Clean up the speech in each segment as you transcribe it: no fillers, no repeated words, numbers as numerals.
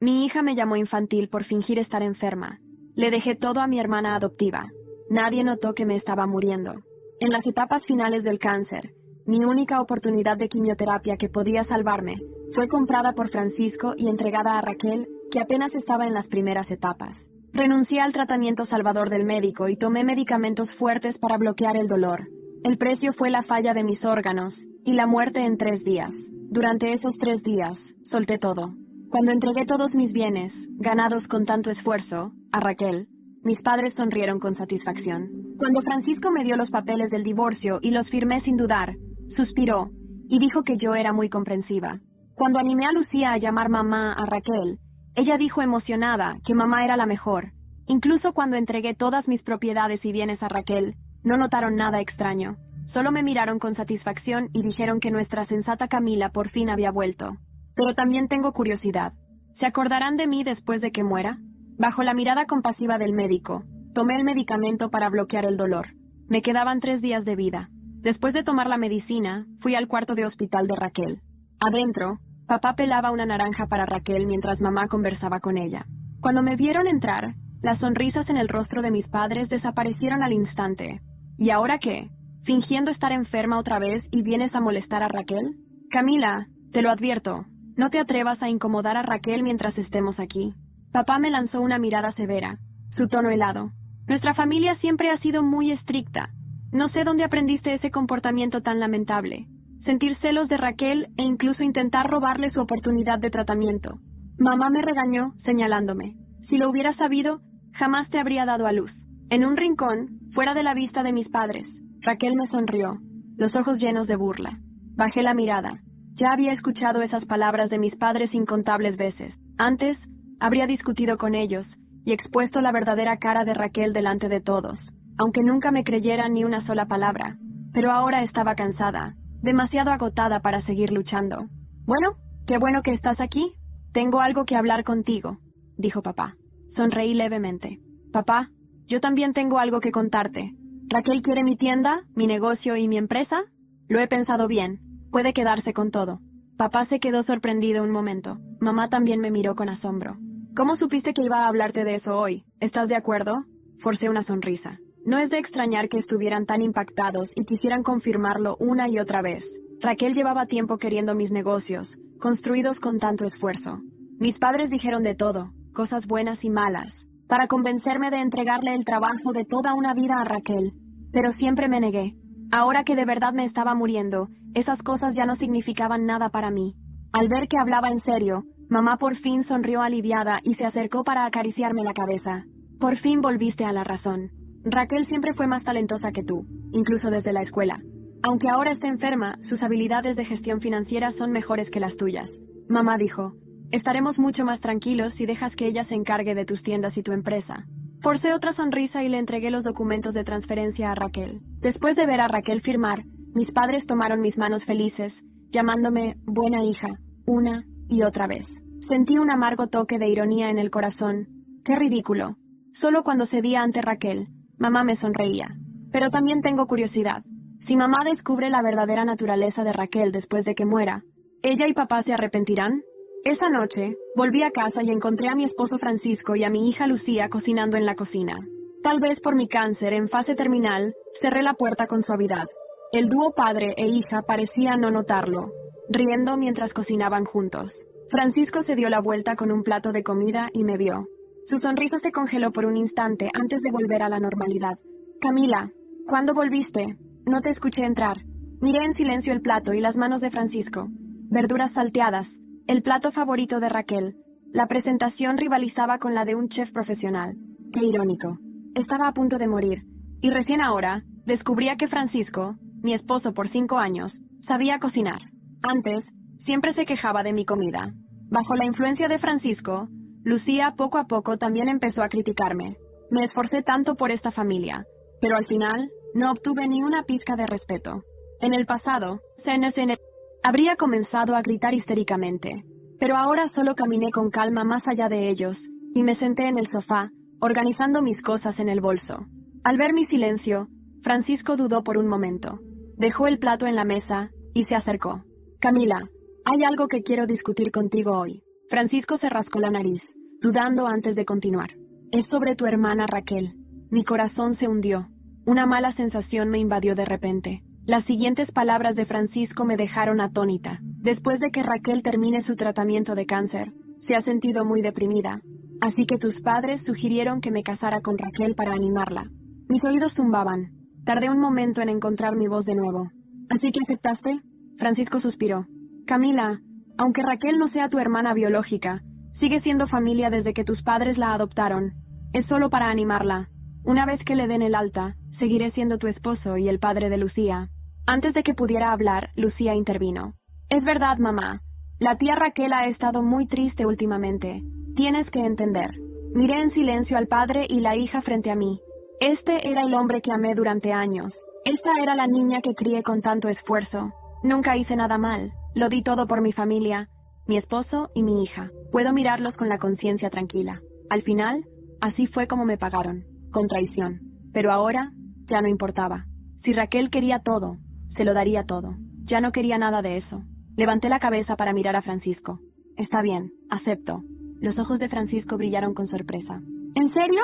Mi hija me llamó infantil por fingir estar enferma. Le dejé todo a mi hermana adoptiva. Nadie notó que me estaba muriendo. En las etapas finales del cáncer, mi única oportunidad de quimioterapia que podía salvarme fue comprada por Francisco y entregada a Raquel, que apenas estaba en las primeras etapas. Renuncié al tratamiento salvador del médico y tomé medicamentos fuertes para bloquear el dolor. El precio fue la falla de mis órganos y la muerte en 3 días. Durante esos 3 días, solté todo. Cuando entregué todos mis bienes, ganados con tanto esfuerzo, a Raquel, mis padres sonrieron con satisfacción. Cuando Francisco me dio los papeles del divorcio y los firmé sin dudar, suspiró y dijo que yo era muy comprensiva. Cuando animé a Lucía a llamar mamá a Raquel, ella dijo emocionada que mamá era la mejor. Incluso cuando entregué todas mis propiedades y bienes a Raquel, no notaron nada extraño. Solo me miraron con satisfacción y dijeron que nuestra sensata Camila por fin había vuelto. Pero también tengo curiosidad. ¿Se acordarán de mí después de que muera? Bajo la mirada compasiva del médico, tomé el medicamento para bloquear el dolor. Me quedaban 3 días de vida. Después de tomar la medicina, fui al cuarto de hospital de Raquel. Adentro, papá pelaba una naranja para Raquel mientras mamá conversaba con ella. Cuando me vieron entrar, las sonrisas en el rostro de mis padres desaparecieron al instante. ¿Y ahora qué? ¿Fingiendo estar enferma otra vez y vienes a molestar a Raquel? Camila, te lo advierto, no te atrevas a incomodar a Raquel mientras estemos aquí. Papá me lanzó una mirada severa, su tono helado. Nuestra familia siempre ha sido muy estricta. No sé dónde aprendiste ese comportamiento tan lamentable. Sentir celos de Raquel e incluso intentar robarle su oportunidad de tratamiento. Mamá me regañó, señalándome. Si lo hubiera sabido, jamás te habría dado a luz. En un rincón, fuera de la vista de mis padres, Raquel me sonrió, los ojos llenos de burla. Bajé la mirada. Ya había escuchado esas palabras de mis padres incontables veces. Antes, habría discutido con ellos y expuesto la verdadera cara de Raquel delante de todos, aunque nunca me creyeran ni una sola palabra. Pero ahora estaba cansada, demasiado agotada para seguir luchando. Bueno, qué bueno que estás aquí. Tengo algo que hablar contigo, dijo papá. Sonreí levemente. Papá, yo también tengo algo que contarte. ¿Raquel quiere mi tienda, mi negocio y mi empresa? Lo he pensado bien. Puede quedarse con todo. Papá se quedó sorprendido un momento. Mamá también me miró con asombro. ¿Cómo supiste que iba a hablarte de eso hoy? ¿Estás de acuerdo? Forcé una sonrisa. No es de extrañar que estuvieran tan impactados y quisieran confirmarlo una y otra vez. Raquel llevaba tiempo queriendo mis negocios, construidos con tanto esfuerzo. Mis padres dijeron de todo, cosas buenas y malas, para convencerme de entregarle el trabajo de toda una vida a Raquel. Pero siempre me negué. Ahora que de verdad me estaba muriendo, esas cosas ya no significaban nada para mí. Al ver que hablaba en serio, mamá por fin sonrió aliviada y se acercó para acariciarme la cabeza. Por fin volviste a la razón. Raquel siempre fue más talentosa que tú, incluso desde la escuela. Aunque ahora esté enferma, sus habilidades de gestión financiera son mejores que las tuyas. Mamá dijo, estaremos mucho más tranquilos si dejas que ella se encargue de tus tiendas y tu empresa. Forcé otra sonrisa y le entregué los documentos de transferencia a Raquel. Después de ver a Raquel firmar, mis padres tomaron mis manos felices, llamándome buena hija, una y otra vez. Sentí un amargo toque de ironía en el corazón. ¡Qué ridículo! Solo cuando cedía ante Raquel, mamá me sonreía. Pero también tengo curiosidad. Si mamá descubre la verdadera naturaleza de Raquel después de que muera, ¿ella y papá se arrepentirán? Esa noche, volví a casa y encontré a mi esposo Francisco y a mi hija Lucía cocinando en la cocina. Tal vez por mi cáncer en fase terminal, cerré la puerta con suavidad. El dúo padre e hija parecía no notarlo, riendo mientras cocinaban juntos. Francisco se dio la vuelta con un plato de comida y me vio. Su sonrisa se congeló por un instante antes de volver a la normalidad. Camila, ¿cuándo volviste? No te escuché entrar. Miré en silencio el plato y las manos de Francisco. Verduras salteadas, el plato favorito de Raquel. La presentación rivalizaba con la de un chef profesional. Qué irónico. Estaba a punto de morir, y recién ahora descubría que Francisco, mi esposo por 5 años, sabía cocinar. Antes, siempre se quejaba de mi comida. Bajo la influencia de Francisco, Lucía poco a poco también empezó a criticarme. Me esforcé tanto por esta familia, pero al final no obtuve ni una pizca de respeto. En el pasado, CNCN habría comenzado a gritar histéricamente, pero ahora solo caminé con calma más allá de ellos y me senté en el sofá, organizando mis cosas en el bolso. Al ver mi silencio, Francisco dudó por un momento. Dejó el plato en la mesa y se acercó. Camila, hay algo que quiero discutir contigo hoy. Francisco se rascó la nariz, dudando antes de continuar. Es sobre tu hermana Raquel. Mi corazón se hundió. Una mala sensación me invadió de repente. Las siguientes palabras de Francisco me dejaron atónita. Después de que Raquel termine su tratamiento de cáncer, se ha sentido muy deprimida. Así que tus padres sugirieron que me casara con Raquel para animarla. Mis oídos zumbaban. Tardé un momento en encontrar mi voz de nuevo. ¿Así que aceptaste? Francisco suspiró. Camila, aunque Raquel no sea tu hermana biológica, sigue siendo familia desde que tus padres la adoptaron. Es solo para animarla. Una vez que le den el alta, seguiré siendo tu esposo y el padre de Lucía. Antes de que pudiera hablar, Lucía intervino. Es verdad, mamá. La tía Raquel ha estado muy triste últimamente. Tienes que entender. Miré en silencio al padre y la hija frente a mí. Este era el hombre que amé durante años. Esta era la niña que crié con tanto esfuerzo. Nunca hice nada mal. Lo di todo por mi familia, mi esposo y mi hija. Puedo mirarlos con la conciencia tranquila. Al final, así fue como me pagaron, con traición. Pero ahora, ya no importaba. Si Raquel quería todo, se lo daría todo. Ya no quería nada de eso. Levanté la cabeza para mirar a Francisco. Está bien, acepto. Los ojos de Francisco brillaron con sorpresa. ¿En serio?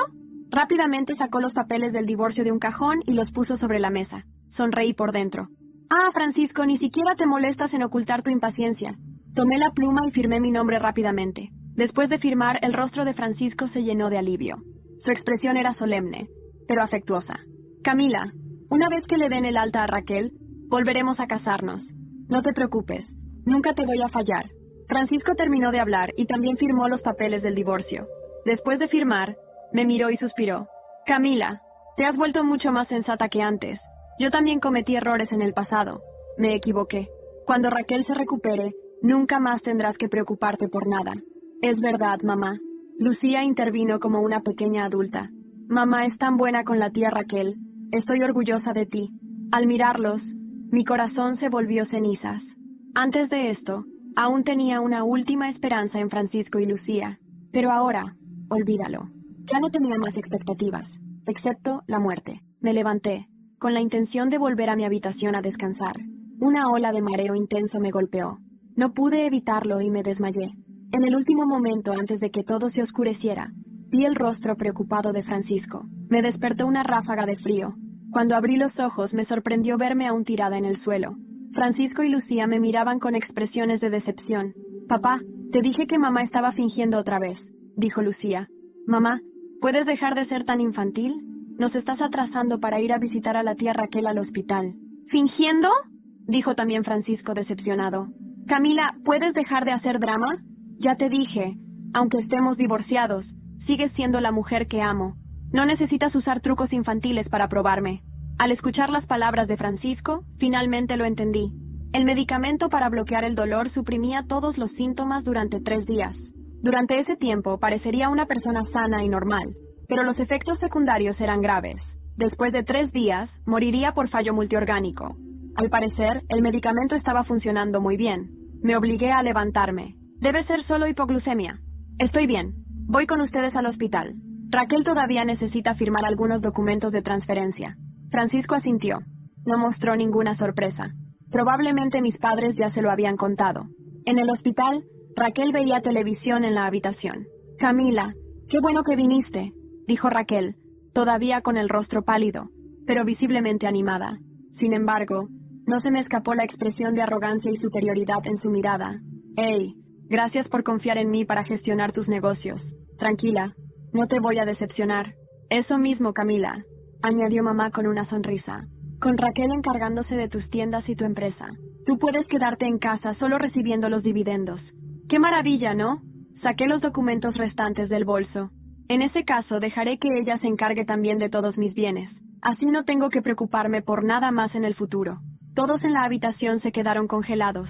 Rápidamente sacó los papeles del divorcio de un cajón y los puso sobre la mesa. Sonreí por dentro. Ah, Francisco, ni siquiera te molestas en ocultar tu impaciencia. Tomé la pluma y firmé mi nombre rápidamente. Después de firmar, el rostro de Francisco se llenó de alivio. Su expresión era solemne, pero afectuosa. Camila, una vez que le den el alta a Raquel, volveremos a casarnos. No te preocupes, nunca te voy a fallar. Francisco terminó de hablar y también firmó los papeles del divorcio. Después de firmar, me miró y suspiró. Camila, te has vuelto mucho más sensata que antes. Yo también cometí errores en el pasado. Me equivoqué. Cuando Raquel se recupere, nunca más tendrás que preocuparte por nada. Es verdad, mamá. Lucía intervino como una pequeña adulta. Mamá es tan buena con la tía Raquel. Estoy orgullosa de ti. Al mirarlos, mi corazón se volvió cenizas. Antes de esto, aún tenía una última esperanza en Francisco y Lucía. Pero ahora, olvídalo. Ya no tenía más expectativas, excepto la muerte. Me levanté, con la intención de volver a mi habitación a descansar. Una ola de mareo intenso me golpeó. No pude evitarlo y me desmayé. En el último momento, antes de que todo se oscureciera, vi el rostro preocupado de Francisco. Me despertó una ráfaga de frío. Cuando abrí los ojos, me sorprendió verme aún tirada en el suelo. Francisco y Lucía me miraban con expresiones de decepción. Papá, te dije que mamá estaba fingiendo otra vez, dijo Lucía. Mamá, ¿puedes dejar de ser tan infantil? Nos estás atrasando para ir a visitar a la tía Raquel al hospital. ¿Fingiendo? Dijo también Francisco decepcionado. Camila, ¿puedes dejar de hacer drama? Ya te dije, aunque estemos divorciados, sigues siendo la mujer que amo. No necesitas usar trucos infantiles para probarme. Al escuchar las palabras de Francisco, finalmente lo entendí. El medicamento para bloquear el dolor suprimía todos los síntomas durante 3 días. Durante ese tiempo parecería una persona sana y normal, pero los efectos secundarios eran graves. Después de 3 días, moriría por fallo multiorgánico. Al parecer, el medicamento estaba funcionando muy bien. Me obligué a levantarme. Debe ser solo hipoglucemia. Estoy bien. Voy con ustedes al hospital. Raquel todavía necesita firmar algunos documentos de transferencia. Francisco asintió. No mostró ninguna sorpresa. Probablemente mis padres ya se lo habían contado. En el hospital, Raquel veía televisión en la habitación. Camila, qué bueno que viniste, dijo Raquel, todavía con el rostro pálido, pero visiblemente animada. Sin embargo, no se me escapó la expresión de arrogancia y superioridad en su mirada. Hey, gracias por confiar en mí para gestionar tus negocios. Tranquila, no te voy a decepcionar. Eso mismo, Camila, añadió mamá con una sonrisa. Con Raquel encargándose de tus tiendas y tu empresa. Tú puedes quedarte en casa solo recibiendo los dividendos. ¡Qué maravilla!, ¿no? Saqué los documentos restantes del bolso. En ese caso, dejaré que ella se encargue también de todos mis bienes. Así no tengo que preocuparme por nada más en el futuro. Todos en la habitación se quedaron congelados.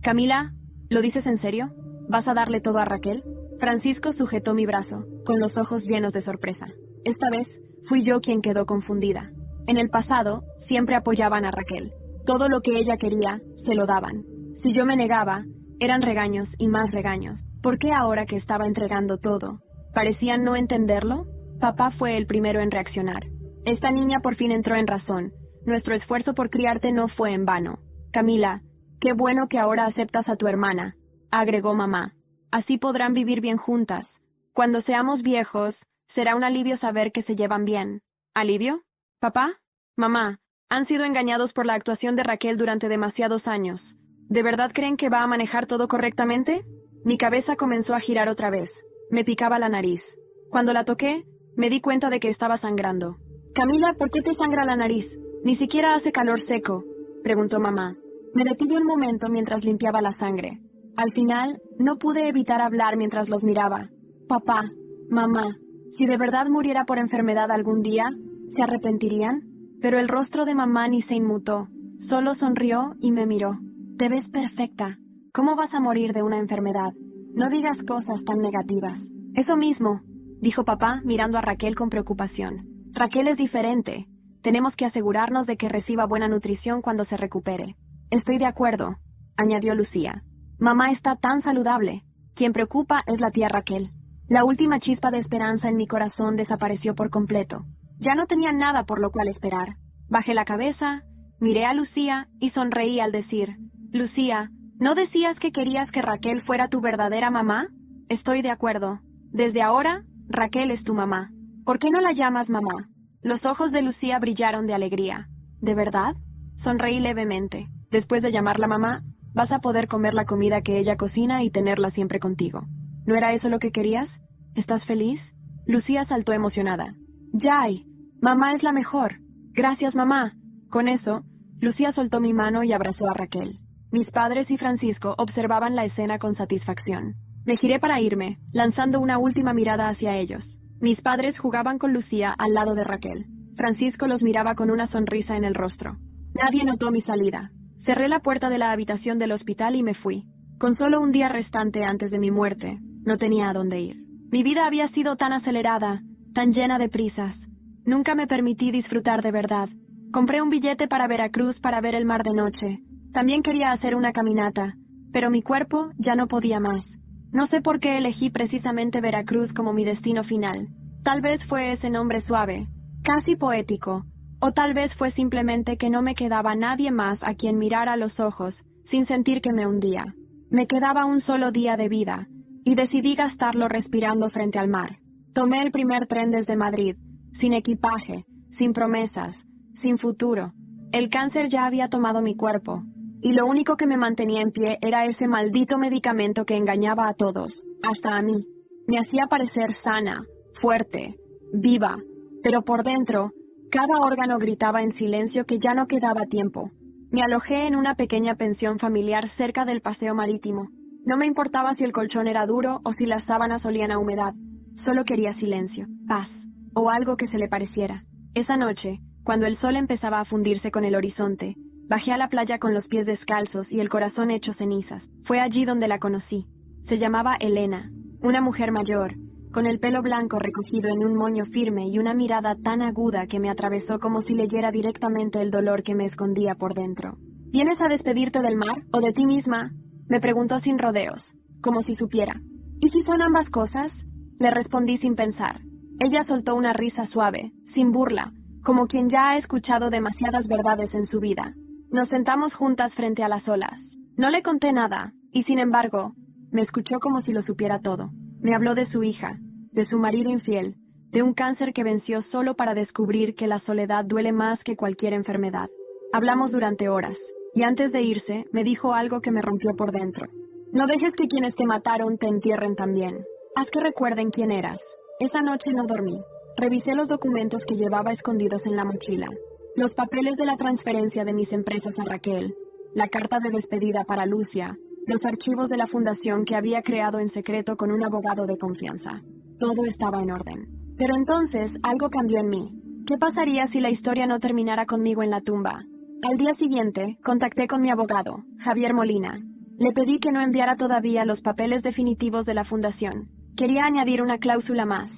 Camila, ¿lo dices en serio? ¿Vas a darle todo a Raquel? Francisco sujetó mi brazo, con los ojos llenos de sorpresa. Esta vez, fui yo quien quedó confundida. En el pasado, siempre apoyaban a Raquel. Todo lo que ella quería, se lo daban. Si yo me negaba, eran regaños y más regaños. ¿Por qué ahora que estaba entregando todo? ¿Parecían no entenderlo? Papá fue el primero en reaccionar. Esta niña por fin entró en razón. Nuestro esfuerzo por criarte no fue en vano. Camila, qué bueno que ahora aceptas a tu hermana, agregó mamá. Así podrán vivir bien juntas. Cuando seamos viejos, será un alivio saber que se llevan bien. ¿Alivio? ¿Papá? Mamá, han sido engañados por la actuación de Raquel durante demasiados años. ¿De verdad creen que va a manejar todo correctamente? Mi cabeza comenzó a girar otra vez. Me picaba la nariz. Cuando la toqué, me di cuenta de que estaba sangrando. Camila, ¿por qué te sangra la nariz? Ni siquiera hace calor seco, preguntó mamá. Me detuve un momento mientras limpiaba la sangre. Al final, no pude evitar hablar mientras los miraba. Papá, mamá, si de verdad muriera por enfermedad algún día, ¿se arrepentirían? Pero el rostro de mamá ni se inmutó. Solo sonrió y me miró. Te ves perfecta. ¿Cómo vas a morir de una enfermedad? No digas cosas tan negativas. Eso mismo, dijo papá mirando a Raquel con preocupación. Raquel es diferente. Tenemos que asegurarnos de que reciba buena nutrición cuando se recupere. Estoy de acuerdo, añadió Lucía. Mamá está tan saludable. Quien preocupa es la tía Raquel. La última chispa de esperanza en mi corazón desapareció por completo. Ya no tenía nada por lo cual esperar. Bajé la cabeza, miré a Lucía y sonreí al decir, Lucía, ¿no decías que querías que Raquel fuera tu verdadera mamá? Estoy de acuerdo. Desde ahora, Raquel es tu mamá. ¿Por qué no la llamas mamá? Los ojos de Lucía brillaron de alegría. ¿De verdad? Sonreí levemente. Después de llamarla mamá, vas a poder comer la comida que ella cocina y tenerla siempre contigo. ¿No era eso lo que querías? ¿Estás feliz? Lucía saltó emocionada. ¡Yay! Mamá es la mejor. Gracias, mamá. Con eso, Lucía soltó mi mano y abrazó a Raquel. Mis padres y Francisco observaban la escena con satisfacción. Me giré para irme, lanzando una última mirada hacia ellos. Mis padres jugaban con Lucía al lado de Raquel. Francisco los miraba con una sonrisa en el rostro. Nadie notó mi salida. Cerré la puerta de la habitación del hospital y me fui. Con solo un día restante antes de mi muerte, no tenía a dónde ir. Mi vida había sido tan acelerada, tan llena de prisas. Nunca me permití disfrutar de verdad. Compré un billete para Veracruz para ver el mar de noche. También quería hacer una caminata, pero mi cuerpo ya no podía más. No sé por qué elegí precisamente Veracruz como mi destino final. Tal vez fue ese nombre suave, casi poético, o tal vez fue simplemente que no me quedaba nadie más a quien mirar a los ojos sin sentir que me hundía. Me quedaba un solo día de vida, y decidí gastarlo respirando frente al mar. Tomé el primer tren desde Madrid, sin equipaje, sin promesas, sin futuro. El cáncer ya había tomado mi cuerpo, y lo único que me mantenía en pie era ese maldito medicamento que engañaba a todos, hasta a mí. Me hacía parecer sana, fuerte, viva, pero por dentro, cada órgano gritaba en silencio que ya no quedaba tiempo. Me alojé en una pequeña pensión familiar cerca del paseo marítimo. No me importaba si el colchón era duro o si las sábanas olían a humedad. Solo quería silencio, paz, o algo que se le pareciera. Esa noche, cuando el sol empezaba a fundirse con el horizonte, bajé a la playa con los pies descalzos y el corazón hecho cenizas. Fue allí donde la conocí. Se llamaba Elena, una mujer mayor, con el pelo blanco recogido en un moño firme y una mirada tan aguda que me atravesó como si leyera directamente el dolor que me escondía por dentro. ¿Vienes a despedirte del mar o de ti misma?, me preguntó sin rodeos, como si supiera. ¿Y si son ambas cosas?, le respondí sin pensar. Ella soltó una risa suave, sin burla, como quien ya ha escuchado demasiadas verdades en su vida. Nos sentamos juntas frente a las olas. No le conté nada, y sin embargo, me escuchó como si lo supiera todo. Me habló de su hija, de su marido infiel, de un cáncer que venció solo para descubrir que la soledad duele más que cualquier enfermedad. Hablamos durante horas, y antes de irse, me dijo algo que me rompió por dentro. No dejes que quienes te mataron te entierren también. Haz que recuerden quién eras. Esa noche no dormí. Revisé los documentos que llevaba escondidos en la mochila. Los papeles de la transferencia de mis empresas a Raquel, la carta de despedida para Lucia, los archivos de la fundación que había creado en secreto con un abogado de confianza. Todo estaba en orden. Pero entonces algo cambió en mí. ¿Qué pasaría si la historia no terminara conmigo en la tumba? Al día siguiente, contacté con mi abogado, Javier Molina. Le pedí que no enviara todavía los papeles definitivos de la fundación. Quería añadir una cláusula más,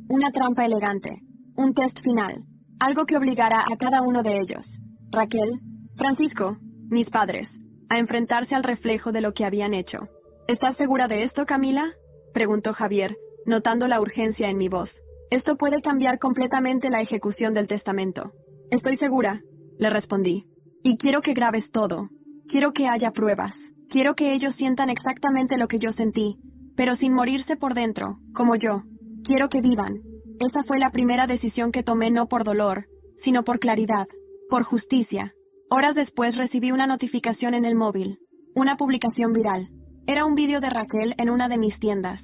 una trampa elegante, un test final, algo que obligara a cada uno de ellos, Raquel, Francisco, mis padres, a enfrentarse al reflejo de lo que habían hecho. ¿Estás segura de esto, Camila?, preguntó Javier, notando la urgencia en mi voz. Esto puede cambiar completamente la ejecución del testamento. Estoy segura, le respondí. Y quiero que grabes todo. Quiero que haya pruebas. Quiero que ellos sientan exactamente lo que yo sentí, pero sin morirse por dentro, como yo. Quiero que vivan. Esa fue la primera decisión que tomé, no por dolor, sino por claridad, por justicia. Horas después recibí una notificación en el móvil, una publicación viral. Era un vídeo de Raquel en una de mis tiendas,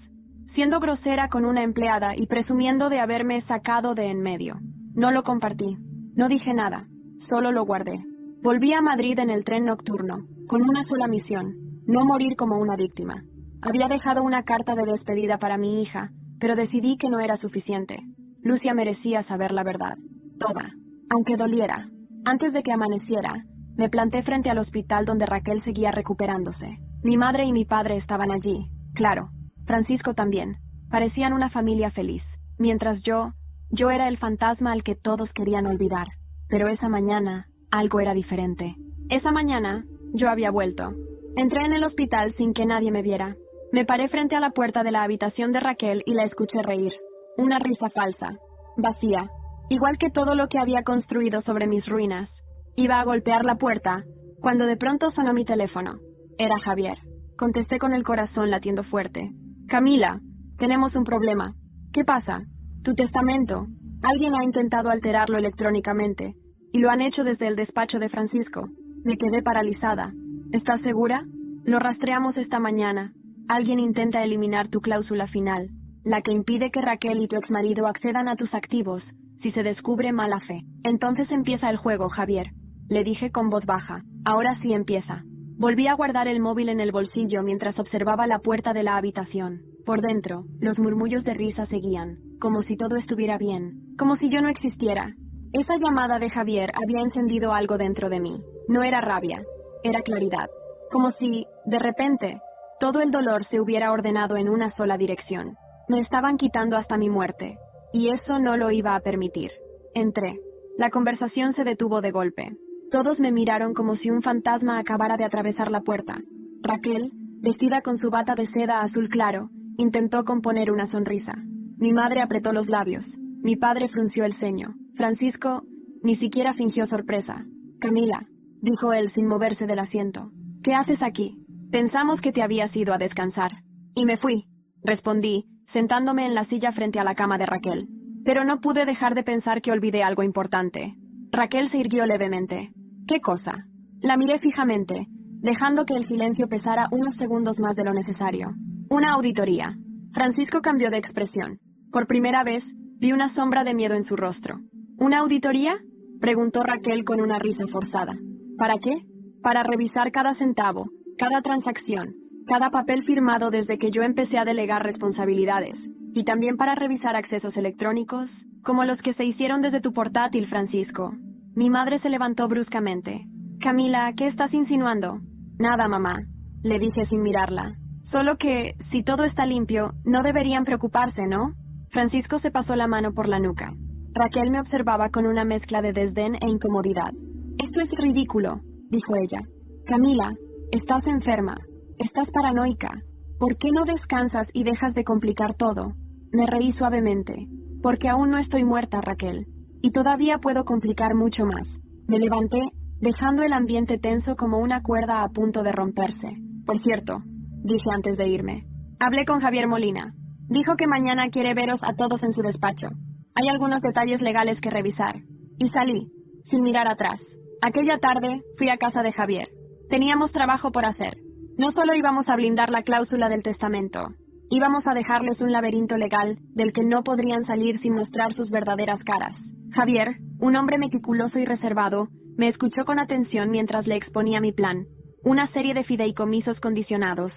siendo grosera con una empleada y presumiendo de haberme sacado de en medio. No lo compartí, no dije nada, solo lo guardé. Volví a Madrid en el tren nocturno, con una sola misión, no morir como una víctima. Había dejado una carta de despedida para mi hija, pero decidí que no era suficiente. Lucia merecía saber la verdad, toda, aunque doliera. Antes de que amaneciera, me planté frente al hospital donde Raquel seguía recuperándose. Mi madre y mi padre estaban allí, claro, Francisco también. Parecían una familia feliz, mientras yo era el fantasma al que todos querían olvidar. Pero esa mañana, algo era diferente. Esa mañana, yo había vuelto. Entré en el hospital sin que nadie me viera. Me paré frente a la puerta de la habitación de Raquel y la escuché reír. Una risa falsa, vacía, igual que todo lo que había construido sobre mis ruinas. Iba a golpear la puerta, cuando de pronto sonó mi teléfono. Era Javier. Contesté con el corazón latiendo fuerte. Camila, tenemos un problema. ¿Qué pasa? Tu testamento. Alguien ha intentado alterarlo electrónicamente, y lo han hecho desde el despacho de Francisco. Me quedé paralizada. ¿Estás segura? Lo rastreamos esta mañana. Alguien intenta eliminar tu cláusula final, la que impide que Raquel y tu exmarido accedan a tus activos si se descubre mala fe. Entonces empieza el juego, Javier, le dije con voz baja. Ahora sí empieza. Volví a guardar el móvil en el bolsillo mientras observaba la puerta de la habitación. Por dentro, los murmullos de risa seguían, como si todo estuviera bien, como si yo no existiera. Esa llamada de Javier había encendido algo dentro de mí. No era rabia, era claridad. Como si, de repente, todo el dolor se hubiera ordenado en una sola dirección. Me estaban quitando hasta mi muerte, y eso no lo iba a permitir. Entré. La conversación se detuvo de golpe. Todos me miraron como si un fantasma acabara de atravesar la puerta. Raquel, vestida con su bata de seda azul claro, intentó componer una sonrisa. Mi madre apretó los labios. Mi padre frunció el ceño. Francisco ni siquiera fingió sorpresa. Camila, dijo él sin moverse del asiento. ¿Qué haces aquí? Pensamos que te habías ido a descansar. Y me fui, respondí, sentándome en la silla frente a la cama de Raquel. Pero no pude dejar de pensar que olvidé algo importante. Raquel se irguió levemente. ¿Qué cosa? La miré fijamente, dejando que el silencio pesara unos segundos más de lo necesario. Una auditoría. Francisco cambió de expresión. Por primera vez, vi una sombra de miedo en su rostro. ¿Una auditoría? Preguntó Raquel con una risa forzada. ¿Para qué? Para revisar cada centavo, cada transacción, cada papel firmado desde que yo empecé a delegar responsabilidades, y también para revisar accesos electrónicos, como los que se hicieron desde tu portátil, Francisco. Mi madre se levantó bruscamente. Camila, ¿qué estás insinuando? Nada, mamá, le dije sin mirarla. Solo que, si todo está limpio, no deberían preocuparse, ¿no? Francisco se pasó la mano por la nuca. Raquel me observaba con una mezcla de desdén e incomodidad. Esto es ridículo, dijo ella. Camila, estás enferma, estás paranoica. ¿Por qué no descansas y dejas de complicar todo? Me reí suavemente. Porque aún no estoy muerta, Raquel, y todavía puedo complicar mucho más. Me levanté, dejando el ambiente tenso como una cuerda a punto de romperse. Por cierto, dije antes de irme, hablé con Javier Molina. Dijo que mañana quiere veros a todos en su despacho. Hay algunos detalles legales que revisar. Y salí, sin mirar atrás. Aquella tarde fui a casa de Javier. Teníamos trabajo por hacer. No solo íbamos a blindar la cláusula del testamento, íbamos a dejarles un laberinto legal del que no podrían salir sin mostrar sus verdaderas caras. Javier, un hombre meticuloso y reservado, me escuchó con atención mientras le exponía mi plan. Una serie de fideicomisos condicionados,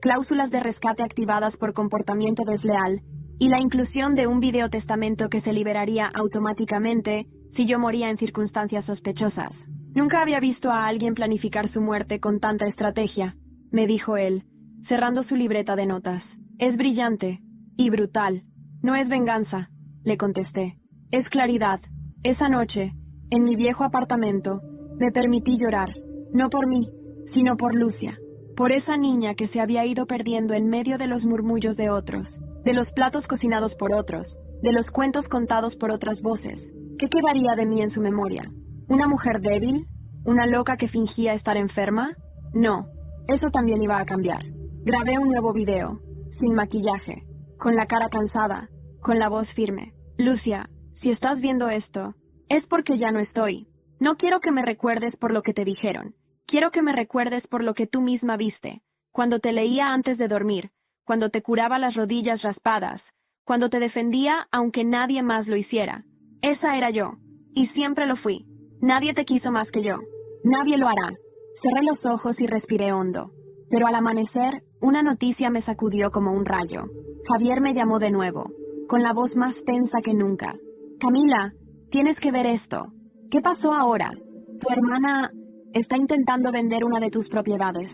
cláusulas de rescate activadas por comportamiento desleal, y la inclusión de un videotestamento que se liberaría automáticamente si yo moría en circunstancias sospechosas. Nunca había visto a alguien planificar su muerte con tanta estrategia, me dijo él, cerrando su libreta de notas. Es brillante y brutal. No es venganza, le contesté. Es claridad. Esa noche, en mi viejo apartamento, me permití llorar, no por mí, sino por Lucia, por esa niña que se había ido perdiendo en medio de los murmullos de otros, de los platos cocinados por otros, de los cuentos contados por otras voces. ¿Qué quedaría de mí en su memoria? ¿Una mujer débil? ¿Una loca que fingía estar enferma? No, eso también iba a cambiar. Grabé un nuevo video. sin maquillaje, con la cara cansada, con la voz firme. Lucia, si estás viendo esto, es porque ya no estoy. No quiero que me recuerdes por lo que te dijeron. Quiero que me recuerdes por lo que tú misma viste, cuando te leía antes de dormir, cuando te curaba las rodillas raspadas, cuando te defendía aunque nadie más lo hiciera. Esa era yo, y siempre lo fui. Nadie te quiso más que yo. Nadie lo hará. Cerré los ojos y respiré hondo. Pero al amanecer, una noticia me sacudió como un rayo. Javier me llamó de nuevo, con la voz más tensa que nunca. Camila, tienes que ver esto. ¿Qué pasó ahora? Tu hermana está intentando vender una de tus propiedades,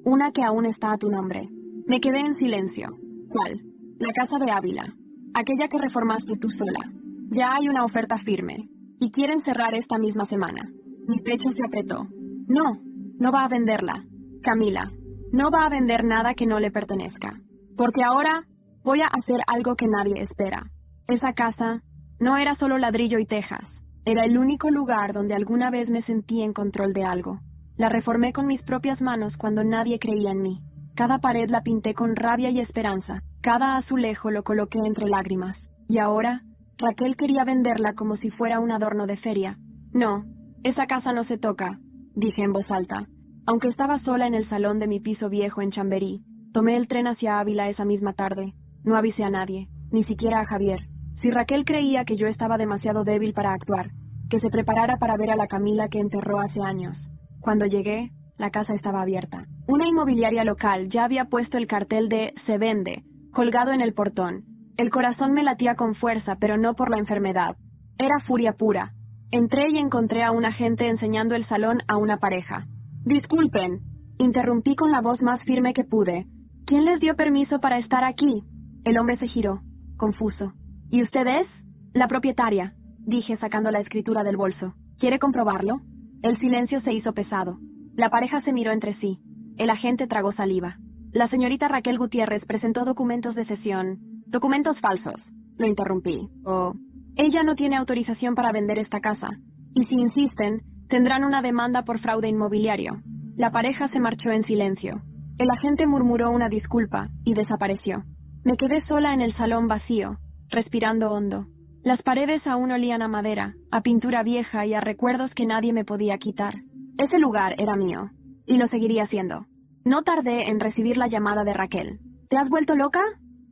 una que aún está a tu nombre. Me quedé en silencio. ¿Cuál? La casa de Ávila, aquella que reformaste tú sola. Ya hay una oferta firme, y quieren cerrar esta misma semana. Mi pecho se apretó. No, no va a venderla. Camila, no va a vender nada que no le pertenezca. Porque ahora voy a hacer algo que nadie espera. Esa casa no era solo ladrillo y tejas. Era el único lugar donde alguna vez me sentí en control de algo. La reformé con mis propias manos cuando nadie creía en mí. Cada pared la pinté con rabia y esperanza. Cada azulejo lo coloqué entre lágrimas. Y ahora, Raquel quería venderla como si fuera un adorno de feria. No, esa casa no se toca, dije en voz alta. Aunque estaba sola en el salón de mi piso viejo en Chamberí, tomé el tren hacia Ávila esa misma tarde. No avisé a nadie, ni siquiera a Javier. Si Raquel creía que yo estaba demasiado débil para actuar, que se preparara para ver a la Camila que enterró hace años. Cuando llegué, la casa estaba abierta. Una inmobiliaria local ya había puesto el cartel de "Se vende", colgado en el portón. El corazón me latía con fuerza, pero no por la enfermedad. Era furia pura. Entré y encontré a un agente enseñando el salón a una pareja. Disculpen, interrumpí con la voz más firme que pude. ¿Quién les dio permiso para estar aquí? El hombre se giró, confuso. ¿Y usted es? La propietaria, dije sacando la escritura del bolso. ¿Quiere comprobarlo? El silencio se hizo pesado. La pareja se miró entre sí. El agente tragó saliva. La señorita Raquel Gutiérrez presentó documentos de cesión. Documentos falsos. Lo interrumpí. Ella no tiene autorización para vender esta casa. Y si insisten, tendrán una demanda por fraude inmobiliario. La pareja se marchó en silencio. El agente murmuró una disculpa y desapareció. Me quedé sola en el salón vacío, respirando hondo. Las paredes aún olían a madera, a pintura vieja y a recuerdos que nadie me podía quitar. Ese lugar era mío, y lo seguiría siendo. No tardé en recibir la llamada de Raquel. ¿Te has vuelto loca?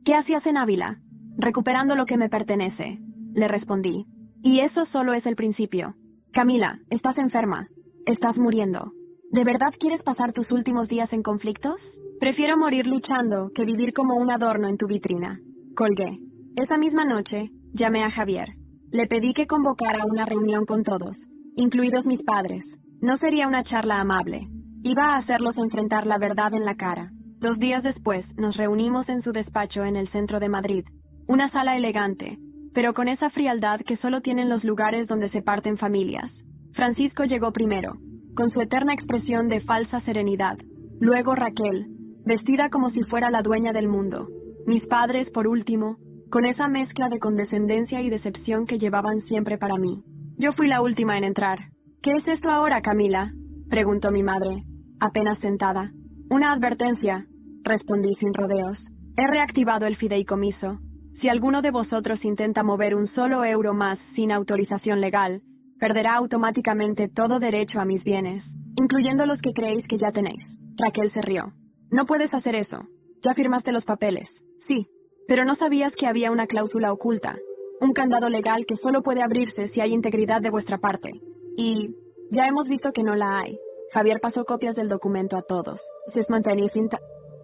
¿Qué hacías en Ávila? Recuperando lo que me pertenece, le respondí. Y eso solo es el principio. Camila, estás enferma. Estás muriendo. ¿De verdad quieres pasar tus últimos días en conflictos? Prefiero morir luchando que vivir como un adorno en tu vitrina. Colgué. Esa misma noche, llamé a Javier. Le pedí que convocara una reunión con todos, incluidos mis padres. No sería una charla amable. Iba a hacerlos enfrentar la verdad en la cara. 2 días después, nos reunimos en su despacho en el centro de Madrid. Una sala elegante, pero con esa frialdad que solo tienen los lugares donde se parten familias. Francisco llegó primero, con su eterna expresión de falsa serenidad. Luego Raquel, vestida como si fuera la dueña del mundo. Mis padres, por último, con esa mezcla de condescendencia y decepción que llevaban siempre para mí. Yo fui la última en entrar. ¿Qué es esto ahora, Camila?, preguntó mi madre, apenas sentada. Una advertencia, respondí sin rodeos. He reactivado el fideicomiso. Si alguno de vosotros intenta mover un solo euro más sin autorización legal, perderá automáticamente todo derecho a mis bienes, incluyendo los que creéis que ya tenéis. Raquel se rió. No puedes hacer eso. Ya firmaste los papeles. Sí, pero no sabías que había una cláusula oculta, un candado legal que solo puede abrirse si hay integridad de vuestra parte. Y ya hemos visto que no la hay. Javier pasó copias del documento a todos.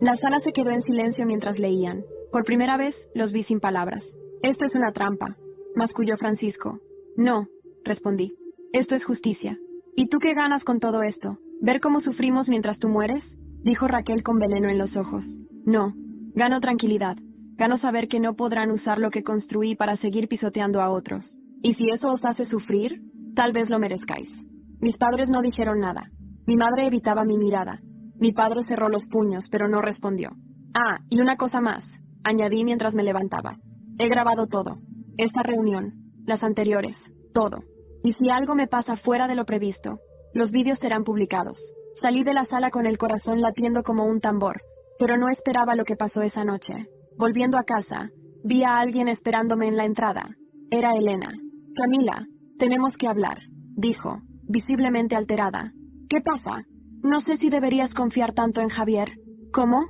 La sala se quedó en silencio mientras leían. Por primera vez los vi sin palabras. Esto es una trampa, masculló Francisco. No, respondí. Esto es justicia. ¿Y tú qué ganas con todo esto? ¿Ver cómo sufrimos mientras tú mueres? Dijo Raquel con veneno en los ojos. No, gano tranquilidad. Gano saber que no podrán usar lo que construí para seguir pisoteando a otros. Y si eso os hace sufrir, tal vez lo merezcáis. Mis padres no dijeron nada. Mi madre evitaba mi mirada. Mi padre cerró los puños, pero no respondió. Ah, y una cosa más, añadí mientras me levantaba. He grabado todo. Esta reunión, las anteriores, todo. Y si algo me pasa fuera de lo previsto, los vídeos serán publicados. Salí de la sala con el corazón latiendo como un tambor, pero no esperaba lo que pasó esa noche. Volviendo a casa, vi a alguien esperándome en la entrada. Era Elena. Camila, tenemos que hablar, dijo, visiblemente alterada. ¿Qué pasa? No sé si deberías confiar tanto en Javier. ¿Cómo?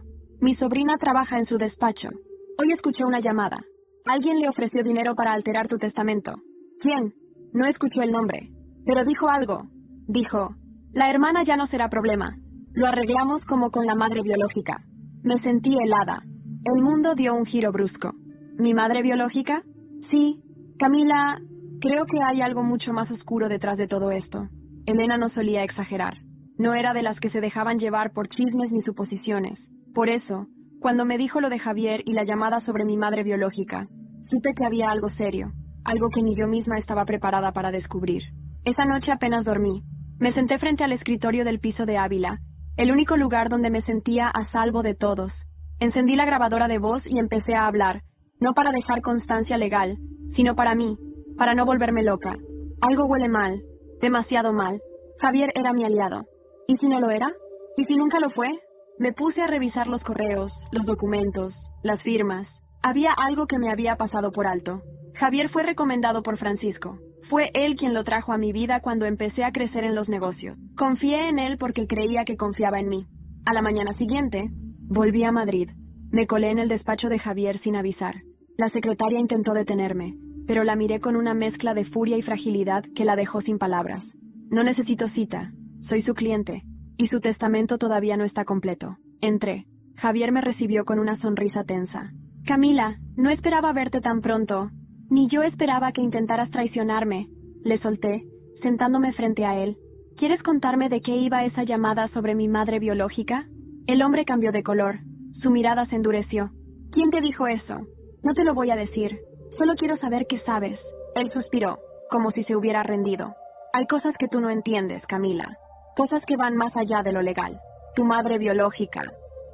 Mi sobrina trabaja en su despacho. Hoy escuché una llamada. Alguien le ofreció dinero para alterar tu testamento. ¿Quién? No escuchó el nombre. Pero dijo algo. Dijo, la hermana ya no será problema. Lo arreglamos como con la madre biológica. Me sentí helada. El mundo dio un giro brusco. ¿Mi madre biológica? Sí. Camila, creo que hay algo mucho más oscuro detrás de todo esto. Elena no solía exagerar. No era de las que se dejaban llevar por chismes ni suposiciones. Por eso, cuando me dijo lo de Javier y la llamada sobre mi madre biológica, supe que había algo serio, algo que ni yo misma estaba preparada para descubrir. Esa noche apenas dormí. Me senté frente al escritorio del piso de Ávila, el único lugar donde me sentía a salvo de todos. Encendí la grabadora de voz y empecé a hablar, no para dejar constancia legal, sino para mí, para no volverme loca. Algo huele mal, demasiado mal. Javier era mi aliado. ¿Y si no lo era? ¿Y si nunca lo fue? Me puse a revisar los correos, los documentos, las firmas. Había algo que me había pasado por alto. Javier fue recomendado por Francisco. Fue él quien lo trajo a mi vida cuando empecé a crecer en los negocios. Confié en él porque creía que confiaba en mí. A la mañana siguiente, volví a Madrid. Me colé en el despacho de Javier sin avisar. La secretaria intentó detenerme, pero la miré con una mezcla de furia y fragilidad que la dejó sin palabras. No necesito cita. Soy su cliente, y su testamento todavía no está completo. Entré. Javier me recibió con una sonrisa tensa. Camila, no esperaba verte tan pronto. Ni yo esperaba que intentaras traicionarme. Le solté, sentándome frente a él. ¿Quieres contarme de qué iba esa llamada sobre mi madre biológica? El hombre cambió de color. Su mirada se endureció. ¿Quién te dijo eso? No te lo voy a decir. Solo quiero saber qué sabes. Él suspiró, como si se hubiera rendido. Hay cosas que tú no entiendes, Camila. Cosas que van más allá de lo legal. Tu madre biológica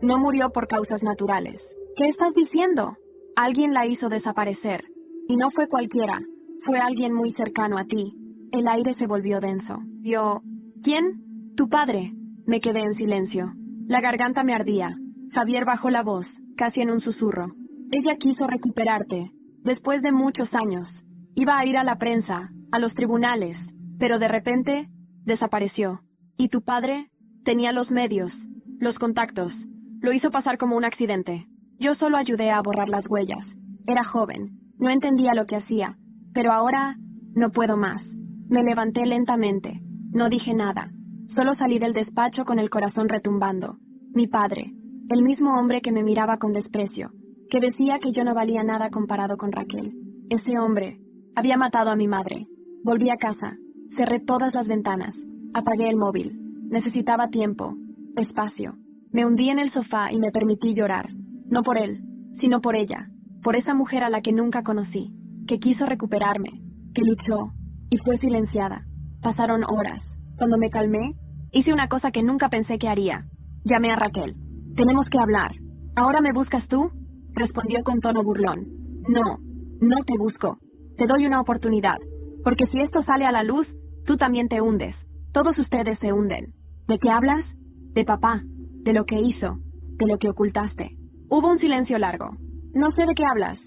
no murió por causas naturales. ¿Qué estás diciendo? Alguien la hizo desaparecer. Y no fue cualquiera. Fue alguien muy cercano a ti. El aire se volvió denso. Yo... ¿Quién? Tu padre. Me quedé en silencio. La garganta me ardía. Javier bajó la voz, casi en un susurro. Ella quiso recuperarte. Después de muchos años. Iba a ir a la prensa, a los tribunales. Pero de repente, desapareció. Y tu padre tenía los medios, los contactos. Lo hizo pasar como un accidente. Yo solo ayudé a borrar las huellas. Era joven. No entendía lo que hacía. Pero ahora no puedo más. Me levanté lentamente. No dije nada. Solo salí del despacho con el corazón retumbando. Mi padre, el mismo hombre que me miraba con desprecio, que decía que yo no valía nada comparado con Raquel. Ese hombre había matado a mi madre. Volví a casa. Cerré todas las ventanas. Apagué el móvil. Necesitaba tiempo, espacio. Me hundí en el sofá y me permití llorar. No por él, sino por ella. Por esa mujer a la que nunca conocí, que quiso recuperarme, que luchó y fue silenciada. Pasaron horas. Cuando me calmé, hice una cosa que nunca pensé que haría. Llamé a Raquel. Tenemos que hablar. ¿Ahora me buscas tú? Respondió con tono burlón. No, no te busco. Te doy una oportunidad. Porque si esto sale a la luz, tú también te hundes. Todos ustedes se hunden. ¿De qué hablas? De papá, de lo que hizo, de lo que ocultaste. Hubo un silencio largo. No sé de qué hablas.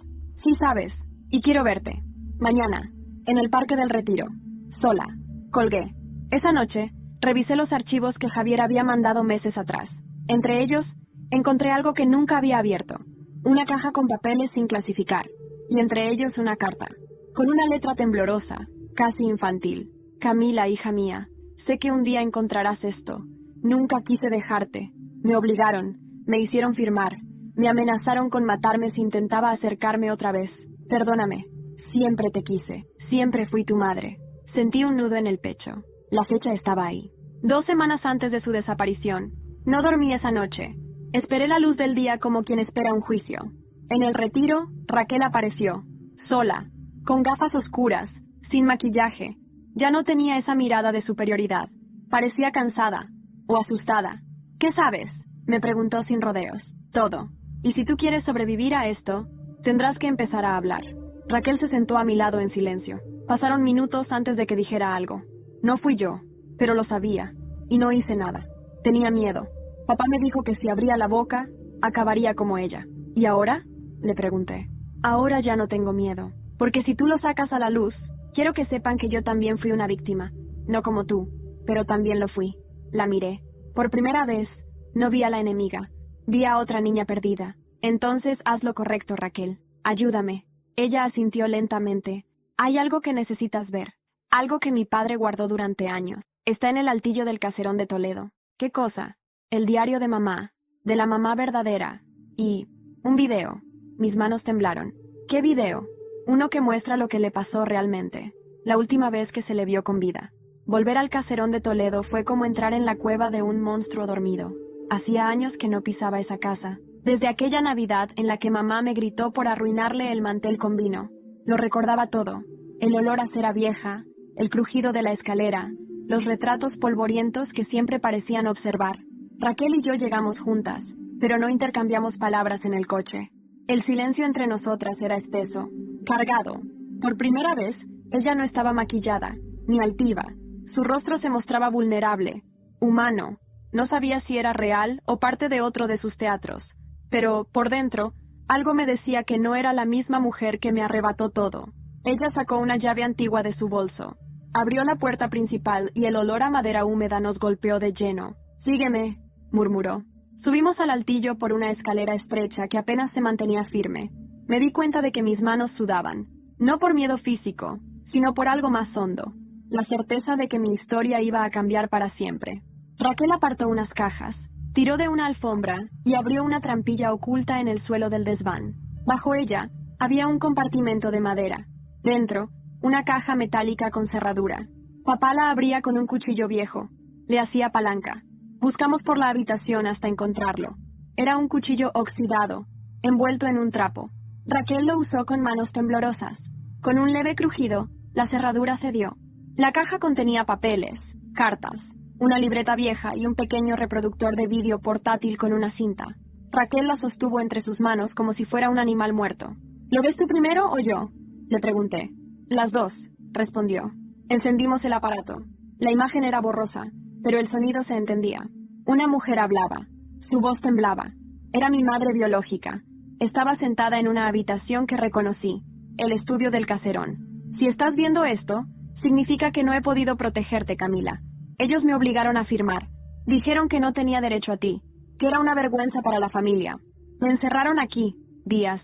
Sí sabes, y quiero verte. Mañana, en el Parque del Retiro. Sola. Colgué. Esa noche, revisé los archivos que Javier había mandado meses atrás. Entre ellos, encontré algo que nunca había abierto. Una caja con papeles sin clasificar. Y entre ellos una carta. Con una letra temblorosa, casi infantil. Camila, hija mía, sé que un día encontrarás esto. Nunca quise dejarte. Me obligaron, me hicieron firmar. Me amenazaron con matarme si intentaba acercarme otra vez. Perdóname. Siempre te quise. Siempre fui tu madre. Sentí un nudo en el pecho. La fecha estaba ahí. 2 semanas antes de su desaparición. No dormí esa noche. Esperé la luz del día como quien espera un juicio. En el retiro, Raquel apareció. Sola, con gafas oscuras, sin maquillaje. Ya no tenía esa mirada de superioridad. Parecía cansada o asustada. ¿Qué sabes? Me preguntó sin rodeos. Todo. Y si tú quieres sobrevivir a esto, tendrás que empezar a hablar. Raquel se sentó a mi lado en silencio. Pasaron minutos antes de que dijera algo. No fui yo, pero lo sabía, y no hice nada. Tenía miedo. Papá me dijo que si abría la boca, Acabaría como ella. ¿Y ahora? Le pregunté. Ahora ya no tengo miedo, porque si tú lo sacas a la luz, quiero que sepan que yo también fui una víctima. No como tú, pero también lo fui. La miré. Por primera vez, no vi a la enemiga. Vi a otra niña perdida. Entonces haz lo correcto, Raquel. Ayúdame. Ella asintió lentamente. Hay algo que necesitas ver. Algo que mi padre guardó durante años. Está en el altillo del caserón de Toledo. ¿Qué cosa? El diario de mamá. De la mamá verdadera. Y un video. Mis manos temblaron. ¿Qué video? Uno que muestra lo que le pasó realmente. La última vez que se le vio con vida. Volver al caserón de Toledo fue como entrar en la cueva de un monstruo dormido. Hacía años que no pisaba esa casa. Desde aquella Navidad en la que mamá me gritó por arruinarle el mantel con vino. Lo recordaba todo. El olor a cera vieja, el crujido de la escalera, los retratos polvorientos que siempre parecían observar. Raquel y yo llegamos juntas, pero no intercambiamos palabras en el coche. El silencio entre nosotras era espeso, cargado. Por primera vez, ella no estaba maquillada, ni altiva. Su rostro se mostraba vulnerable, humano. No sabía si era real o parte de otro de sus teatros. Pero, por dentro, algo me decía que no era la misma mujer que me arrebató todo. Ella sacó una llave antigua de su bolso. Abrió la puerta principal y el olor a madera húmeda nos golpeó de lleno. «Sígueme», murmuró. Subimos al altillo por una escalera estrecha que apenas se mantenía firme. Me di cuenta de que mis manos sudaban, no por miedo físico, sino por algo más hondo, la certeza de que mi historia iba a cambiar para siempre. Raquel apartó unas cajas, tiró de una alfombra y abrió una trampilla oculta en el suelo del desván. Bajo ella había un compartimento de madera. Dentro, una caja metálica con cerradura. Papá la abría con un cuchillo viejo. Le hacía palanca. Buscamos por la habitación hasta encontrarlo. Era un cuchillo oxidado, envuelto en un trapo. Raquel lo usó con manos temblorosas. Con un leve crujido, la cerradura cedió. La caja contenía papeles, cartas, una libreta vieja y un pequeño reproductor de vídeo portátil con una cinta. Raquel la sostuvo entre sus manos como si fuera un animal muerto. ¿Lo ves tú primero o yo?, le pregunté. Las dos, respondió. Encendimos el aparato. La imagen era borrosa, pero el sonido se entendía. Una mujer hablaba. Su voz temblaba. Era mi madre biológica. Estaba sentada en una habitación que reconocí, el estudio del caserón. Si estás viendo esto, significa que no he podido protegerte, Camila. Ellos me obligaron a firmar. Dijeron que no tenía derecho a ti, que era una vergüenza para la familia. Me encerraron aquí, días,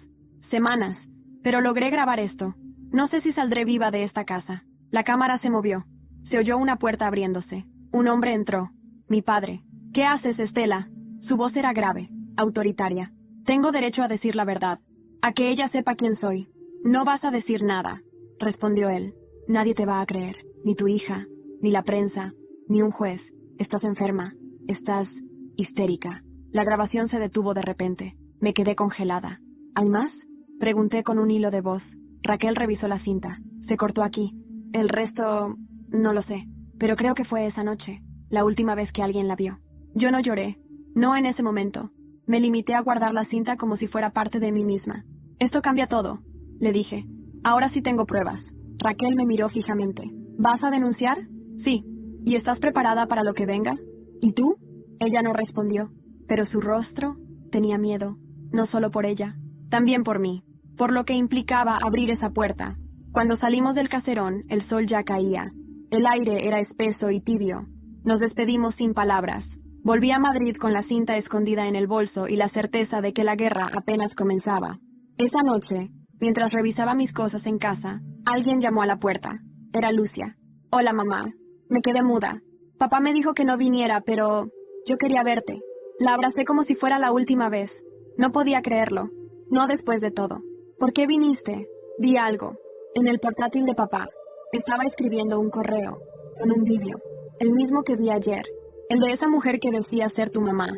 semanas, pero logré grabar esto. No sé si saldré viva de esta casa. La cámara se movió. Se oyó una puerta abriéndose. Un hombre entró. Mi padre. ¿Qué haces, Estela? Su voz era grave, autoritaria. Tengo derecho a decir la verdad, a que ella sepa quién soy. No vas a decir nada, respondió él. Nadie te va a creer, ni tu hija, ni la prensa, ni un juez. Estás enferma, estás histérica. La grabación se detuvo de repente. Me quedé congelada. ¿Hay más?, pregunté con un hilo de voz. Raquel revisó la cinta. Se cortó aquí. El resto, no lo sé, pero creo que fue esa noche, la última vez que alguien la vio. Yo no lloré, no en ese momento. Me limité a guardar la cinta como si fuera parte de mí misma. Esto cambia todo, le dije. Ahora sí tengo pruebas. Raquel me miró fijamente. ¿Vas a denunciar? Sí. ¿Y estás preparada para lo que venga? ¿Y tú? Ella no respondió, pero su rostro tenía miedo, no solo por ella, también por mí, por lo que implicaba abrir esa puerta. Cuando salimos del caserón, el sol ya caía. El aire era espeso y tibio. Nos despedimos sin palabras. Volví a Madrid con la cinta escondida en el bolso y la certeza de que la guerra apenas comenzaba. Esa noche, mientras revisaba mis cosas en casa, alguien llamó a la puerta. Era Lucia. Hola, mamá. Me quedé muda. Papá me dijo que no viniera, pero yo quería verte. La abracé como si fuera la última vez. No podía creerlo. No después de todo. ¿Por qué viniste? Vi algo. En el portátil de papá. Estaba escribiendo un correo, con un vídeo. El mismo que vi ayer. El de esa mujer que decía ser tu mamá.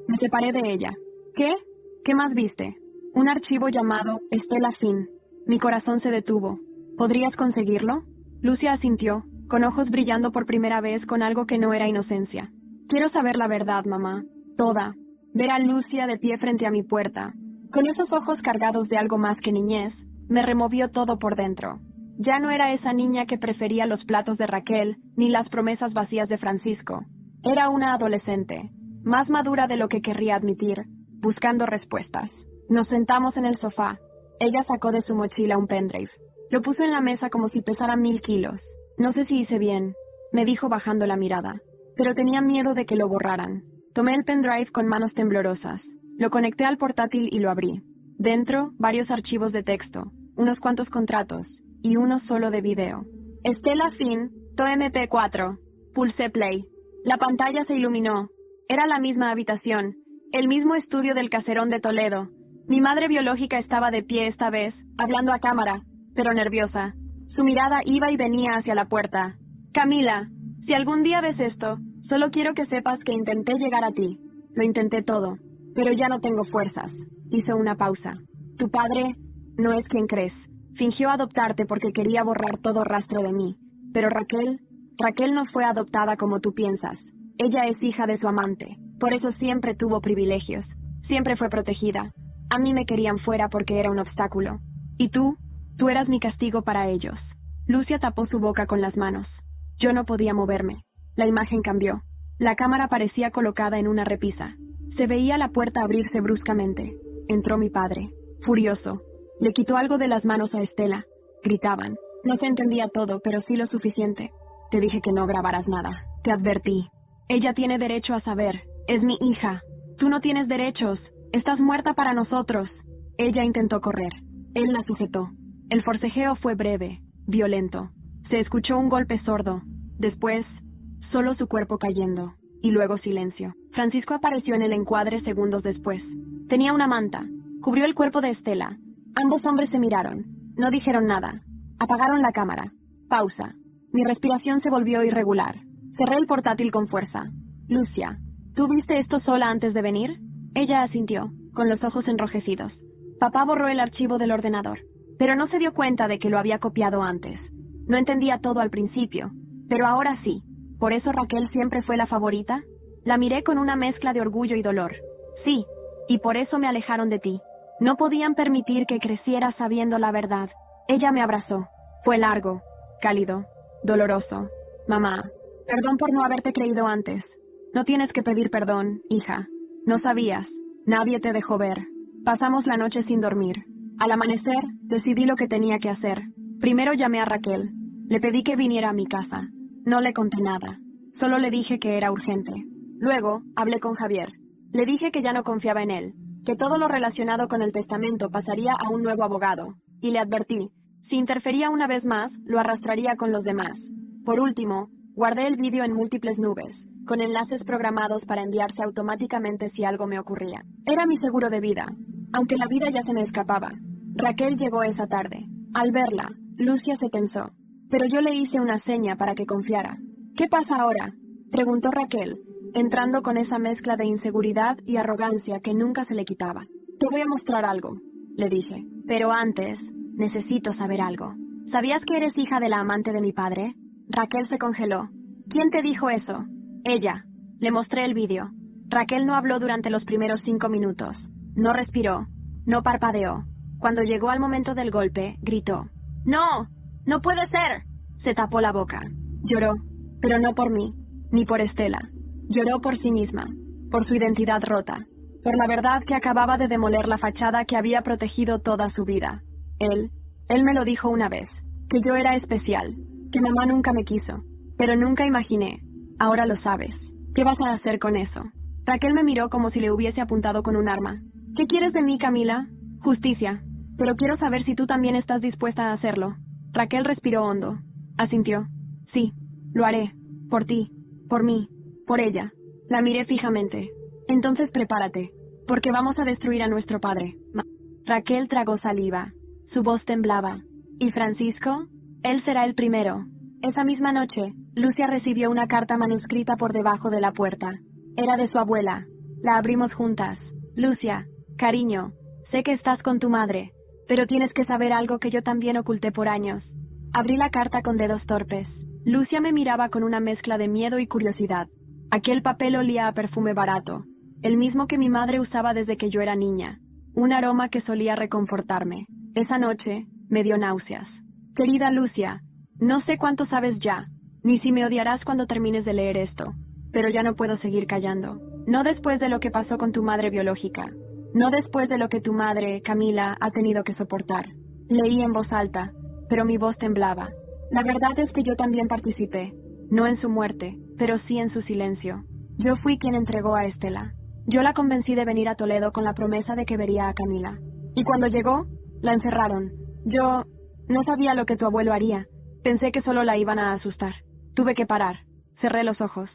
Me separé de ella. ¿Qué? ¿Qué más viste? Un archivo llamado Estela Fin. Mi corazón se detuvo. ¿Podrías conseguirlo? Lucia asintió, con ojos brillando por primera vez con algo que no era inocencia. Quiero saber la verdad, mamá. Toda. Ver a Lucia de pie frente a mi puerta. Con esos ojos cargados de algo más que niñez, me removió todo por dentro. Ya no era esa niña que prefería los platos de Raquel, ni las promesas vacías de Francisco. Era una adolescente, más madura de lo que querría admitir, buscando respuestas. Nos sentamos en el sofá. Ella sacó de su mochila un pendrive. Lo puso en la mesa como si pesara 1000 kilos. No sé si hice bien, me dijo bajando la mirada, pero tenía miedo de que lo borraran. Tomé el pendrive con manos temblorosas. Lo conecté al portátil y lo abrí. Dentro, varios archivos de texto, unos cuantos contratos y uno solo de video. Estela Finn, ToMP4. Pulsé play. La pantalla se iluminó. Era la misma habitación, el mismo estudio del caserón de Toledo. Mi madre biológica estaba de pie esta vez, hablando a cámara, pero nerviosa. Su mirada iba y venía hacia la puerta. Camila, si algún día ves esto, solo quiero que sepas que intenté llegar a ti. Lo intenté todo, pero ya no tengo fuerzas. Hizo una pausa. Tu padre no es quien crees. Fingió adoptarte porque quería borrar todo rastro de mí. Pero Raquel no fue adoptada como tú piensas. Ella es hija de su amante. Por eso siempre tuvo privilegios. Siempre fue protegida. A mí me querían fuera porque era un obstáculo. Y tú eras mi castigo para ellos. Lucia tapó su boca con las manos. Yo no podía moverme. La imagen cambió. La cámara parecía colocada en una repisa. Se veía la puerta abrirse bruscamente. Entró mi padre, furioso. Le quitó algo de las manos a Estela. Gritaban. No se entendía todo, pero sí lo suficiente. Te dije que no grabaras nada. Te advertí. Ella tiene derecho a saber. Es mi hija. Tú no tienes derechos. Estás muerta para nosotros. Ella intentó correr. Él la sujetó. El forcejeo fue breve, violento. Se escuchó un golpe sordo. Después, solo su cuerpo cayendo. Y luego silencio. Francisco apareció en el encuadre segundos después. Tenía una manta. Cubrió el cuerpo de Estela. Ambos hombres se miraron. No dijeron nada. Apagaron la cámara. Pausa. Mi respiración se volvió irregular. Cerré el portátil con fuerza. Lucia, ¿tú viste esto sola antes de venir? Ella asintió, con los ojos enrojecidos. Papá borró el archivo del ordenador, pero no se dio cuenta de que lo había copiado antes. No entendía todo al principio, pero ahora sí. ¿Por eso Raquel siempre fue la favorita? La miré con una mezcla de orgullo y dolor. Sí, y por eso me alejaron de ti. No podían permitir que creciera sabiendo la verdad. Ella me abrazó. Fue largo, cálido, doloroso. Mamá, perdón por no haberte creído antes. No tienes que pedir perdón, hija. No sabías. Nadie te dejó ver. Pasamos la noche sin dormir. Al amanecer, decidí lo que tenía que hacer. Primero llamé a Raquel. Le pedí que viniera a mi casa. No le conté nada. Solo le dije que era urgente. Luego, hablé con Javier. Le dije que ya no confiaba en él, que todo lo relacionado con el testamento pasaría a un nuevo abogado. Y le advertí, si interfería una vez más, lo arrastraría con los demás. Por último, guardé el vídeo en múltiples nubes, con enlaces programados para enviarse automáticamente si algo me ocurría. Era mi seguro de vida, aunque la vida ya se me escapaba. Raquel llegó esa tarde. Al verla, Lucia se tensó, pero yo le hice una seña para que confiara. ¿Qué pasa ahora?, preguntó Raquel, entrando con esa mezcla de inseguridad y arrogancia que nunca se le quitaba. Te voy a mostrar algo, le dije, pero antes, necesito saber algo. ¿Sabías que eres hija de la amante de mi padre? Raquel se congeló. ¿Quién te dijo eso? Ella. Le mostré el vídeo. Raquel no habló durante los primeros 5 minutos. No respiró. No parpadeó. Cuando llegó al momento del golpe, gritó. ¡No! ¡No puede ser! Se tapó la boca. Lloró, pero no por mí, ni por Estela. Lloró por sí misma, por su identidad rota, por la verdad que acababa de demoler la fachada que había protegido toda su vida. Él me lo dijo una vez, que yo era especial, que mamá nunca me quiso, pero nunca imaginé. Ahora lo sabes. ¿Qué vas a hacer con eso? Raquel me miró como si le hubiese apuntado con un arma. ¿Qué quieres de mí, Camila? Justicia. Pero quiero saber si tú también estás dispuesta a hacerlo. Raquel respiró hondo. Asintió. Sí, lo haré. Por ti. Por mí. Por ella. La miré fijamente. Entonces prepárate, porque vamos a destruir a nuestro padre. Raquel tragó saliva. Su voz temblaba. ¿Y Francisco? Él será el primero. Esa misma noche, Lucia recibió una carta manuscrita por debajo de la puerta. Era de su abuela. La abrimos juntas. Lucia, cariño, sé que estás con tu madre, pero tienes que saber algo que yo también oculté por años. Abrí la carta con dedos torpes. Lucia me miraba con una mezcla de miedo y curiosidad. Aquel papel olía a perfume barato, el mismo que mi madre usaba desde que yo era niña. Un aroma que solía reconfortarme. Esa noche, me dio náuseas. Querida Lucia, no sé cuánto sabes ya, ni si me odiarás cuando termines de leer esto, pero ya no puedo seguir callando. No después de lo que pasó con tu madre biológica. No después de lo que tu madre, Camila, ha tenido que soportar. Leí en voz alta, pero mi voz temblaba. La verdad es que yo también participé. No en su muerte, pero sí en su silencio. Yo fui quien entregó a Estela. Yo la convencí de venir a Toledo con la promesa de que vería a Camila. Y cuando llegó, la encerraron. Yo no sabía lo que tu abuelo haría. Pensé que solo la iban a asustar. Tuve que parar. Cerré los ojos.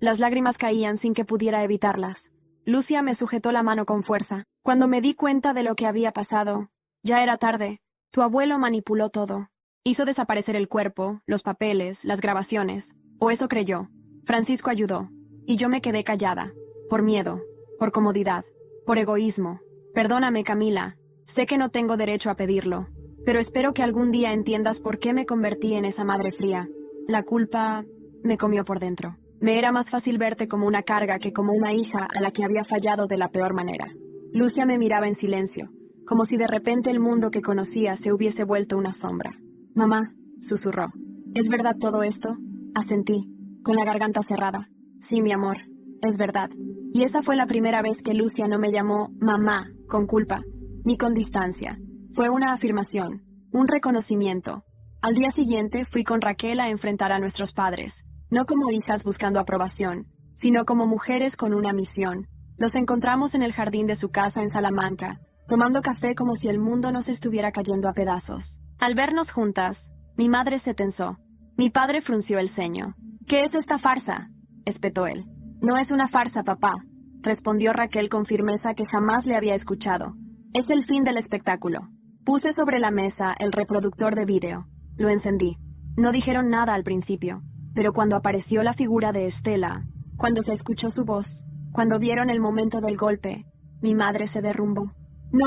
Las lágrimas caían sin que pudiera evitarlas. Lucia me sujetó la mano con fuerza. Cuando me di cuenta de lo que había pasado, ya era tarde. Tu abuelo manipuló todo. Hizo desaparecer el cuerpo, los papeles, las grabaciones. O eso creyó. Francisco ayudó. Y yo me quedé callada. Por miedo. Por comodidad. Por egoísmo. Perdóname, Camila. Sé que no tengo derecho a pedirlo. Pero espero que algún día entiendas por qué me convertí en esa madre fría. La culpa me comió por dentro. Me era más fácil verte como una carga que como una hija a la que había fallado de la peor manera. Lucia me miraba en silencio, como si de repente el mundo que conocía se hubiese vuelto una sombra. Mamá, susurró. ¿Es verdad todo esto? Asentí, con la garganta cerrada. Sí, mi amor, es verdad. Y esa fue la primera vez que Lucia no me llamó mamá con culpa, ni con distancia. Fue una afirmación, un reconocimiento. Al día siguiente fui con Raquel a enfrentar a nuestros padres. No como hijas buscando aprobación, sino como mujeres con una misión. Los encontramos en el jardín de su casa en Salamanca, tomando café como si el mundo nos estuviera cayendo a pedazos. Al vernos juntas, mi madre se tensó. Mi padre frunció el ceño. ¿Qué es esta farsa?, espetó él. No es una farsa, papá, respondió Raquel con firmeza que jamás le había escuchado. Es el fin del espectáculo. Puse sobre la mesa el reproductor de vídeo. Lo encendí. No dijeron nada al principio. Pero cuando apareció la figura de Estela, cuando se escuchó su voz, cuando vieron el momento del golpe, mi madre se derrumbó. No,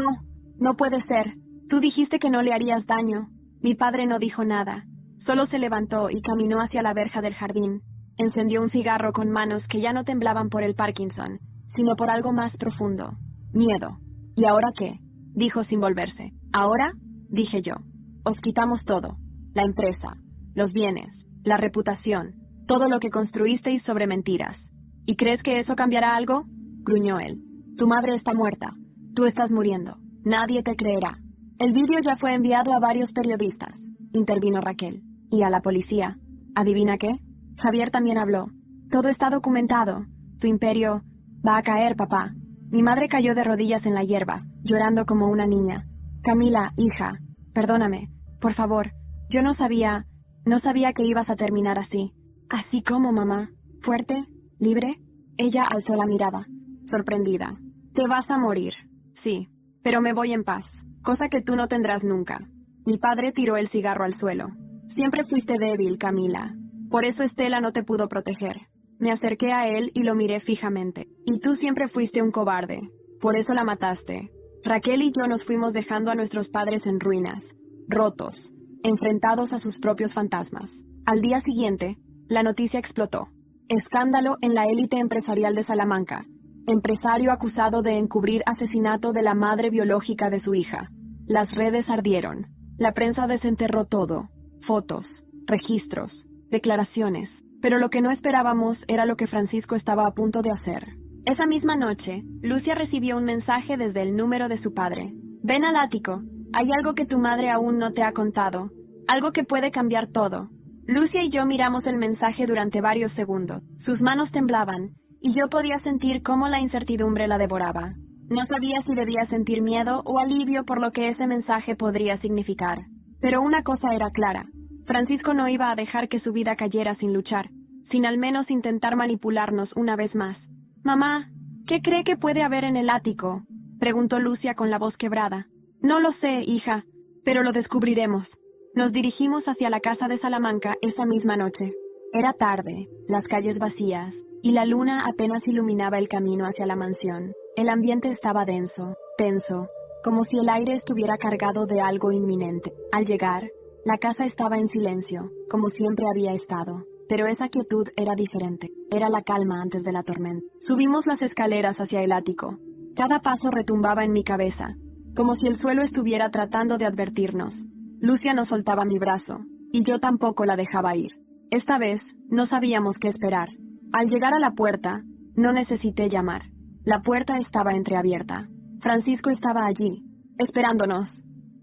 no puede ser. Tú dijiste que no le harías daño. Mi padre no dijo nada. Solo se levantó y caminó hacia la verja del jardín. Encendió un cigarro con manos que ya no temblaban por el Parkinson, sino por algo más profundo. Miedo. ¿Y ahora qué?, dijo sin volverse. ¿Ahora?, dije yo. Os quitamos todo. La empresa, los bienes, la reputación, todo lo que construisteis sobre mentiras. ¿Y crees que eso cambiará algo?, gruñó él. Tu madre está muerta. Tú estás muriendo. Nadie te creerá. El vídeo ya fue enviado a varios periodistas, intervino Raquel. Y a la policía. ¿Adivina qué? Javier también habló. Todo está documentado. Tu imperio va a caer, papá. Mi madre cayó de rodillas en la hierba, llorando como una niña. Camila, hija, perdóname, por favor. Yo no sabía que ibas a terminar así. ¿Así como, mamá? ¿Fuerte? ¿Libre? Ella alzó la mirada, sorprendida. Te vas a morir. Sí, pero me voy en paz, cosa que tú no tendrás nunca. Mi padre tiró el cigarro al suelo. Siempre fuiste débil, Camila. Por eso Estela no te pudo proteger. Me acerqué a él y lo miré fijamente. Y tú siempre fuiste un cobarde. Por eso la mataste. Raquel y yo nos fuimos dejando a nuestros padres en ruinas, rotos, enfrentados a sus propios fantasmas. Al día siguiente, la noticia explotó. Escándalo en la élite empresarial de Salamanca. Empresario acusado de encubrir asesinato de la madre biológica de su hija. Las redes ardieron. La prensa desenterró todo. Fotos, registros, declaraciones. Pero lo que no esperábamos era lo que Francisco estaba a punto de hacer. Esa misma noche, Lucia recibió un mensaje desde el número de su padre. Ven al ático. Hay algo que tu madre aún no te ha contado. Algo que puede cambiar todo. Lucia y yo miramos el mensaje durante varios segundos. Sus manos temblaban, y yo podía sentir cómo la incertidumbre la devoraba. No sabía si debía sentir miedo o alivio por lo que ese mensaje podría significar. Pero una cosa era clara. Francisco no iba a dejar que su vida cayera sin luchar, sin al menos intentar manipularnos una vez más. «Mamá, ¿qué cree que puede haber en el ático?», preguntó Lucia con la voz quebrada. «No lo sé, hija, pero lo descubriremos». Nos dirigimos hacia la casa de Salamanca esa misma noche. Era tarde, las calles vacías, y la luna apenas iluminaba el camino hacia la mansión. El ambiente estaba denso, tenso, como si el aire estuviera cargado de algo inminente. Al llegar, la casa estaba en silencio, como siempre había estado. Pero esa quietud era diferente. Era la calma antes de la tormenta. Subimos las escaleras hacia el ático. Cada paso retumbaba en mi cabeza, como si el suelo estuviera tratando de advertirnos. Lucia no soltaba mi brazo, y yo tampoco la dejaba ir. Esta vez, no sabíamos qué esperar. Al llegar a la puerta, No necesité llamar. La puerta estaba entreabierta. Francisco estaba allí, esperándonos.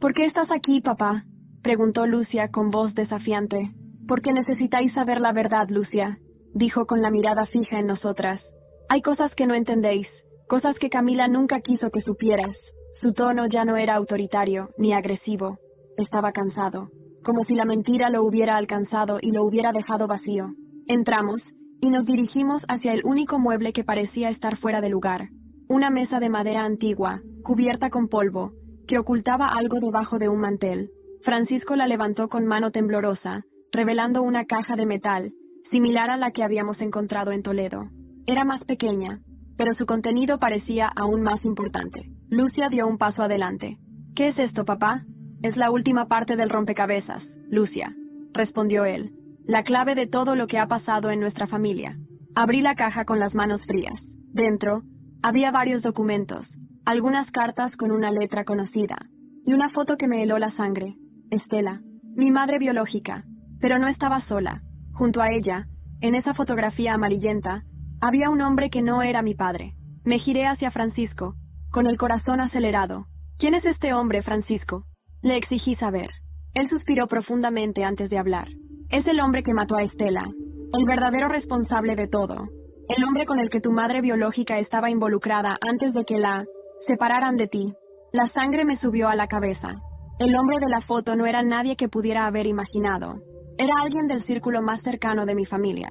¿Por qué estás aquí, papá?, preguntó Lucia con voz desafiante. Porque necesitáis saber la verdad, Lucia, dijo con la mirada fija en nosotras. Hay cosas que no entendéis, cosas que Camila nunca quiso que supieras. Su tono ya no era autoritario ni agresivo. Estaba cansado, como si la mentira lo hubiera alcanzado y lo hubiera dejado vacío. Entramos y nos dirigimos hacia el único mueble que parecía estar fuera de lugar. Una mesa de madera antigua, cubierta con polvo, que ocultaba algo debajo de un mantel. Francisco la levantó con mano temblorosa, revelando una caja de metal, similar a la que habíamos encontrado en Toledo. Era más pequeña, pero su contenido parecía aún más importante. Lucia dio un paso adelante. ¿Qué es esto, papá? Es la última parte del rompecabezas, Lucia, respondió él. La clave de todo lo que ha pasado en nuestra familia. Abrí la caja con las manos frías. Dentro había varios documentos, algunas cartas con una letra conocida, y una foto que me heló la sangre. Estela, mi madre biológica, pero no estaba sola. Junto a ella, en esa fotografía amarillenta, había un hombre que no era mi padre. Me giré hacia Francisco, con el corazón acelerado. ¿Quién es este hombre, Francisco?, le exigí saber. Él suspiró profundamente antes de hablar. Es el hombre que mató a Estela, el verdadero responsable de todo. El hombre con el que tu madre biológica estaba involucrada antes de que la separaran de ti. La sangre me subió a la cabeza. El hombre de la foto no era nadie que pudiera haber imaginado. Era alguien del círculo más cercano de mi familia.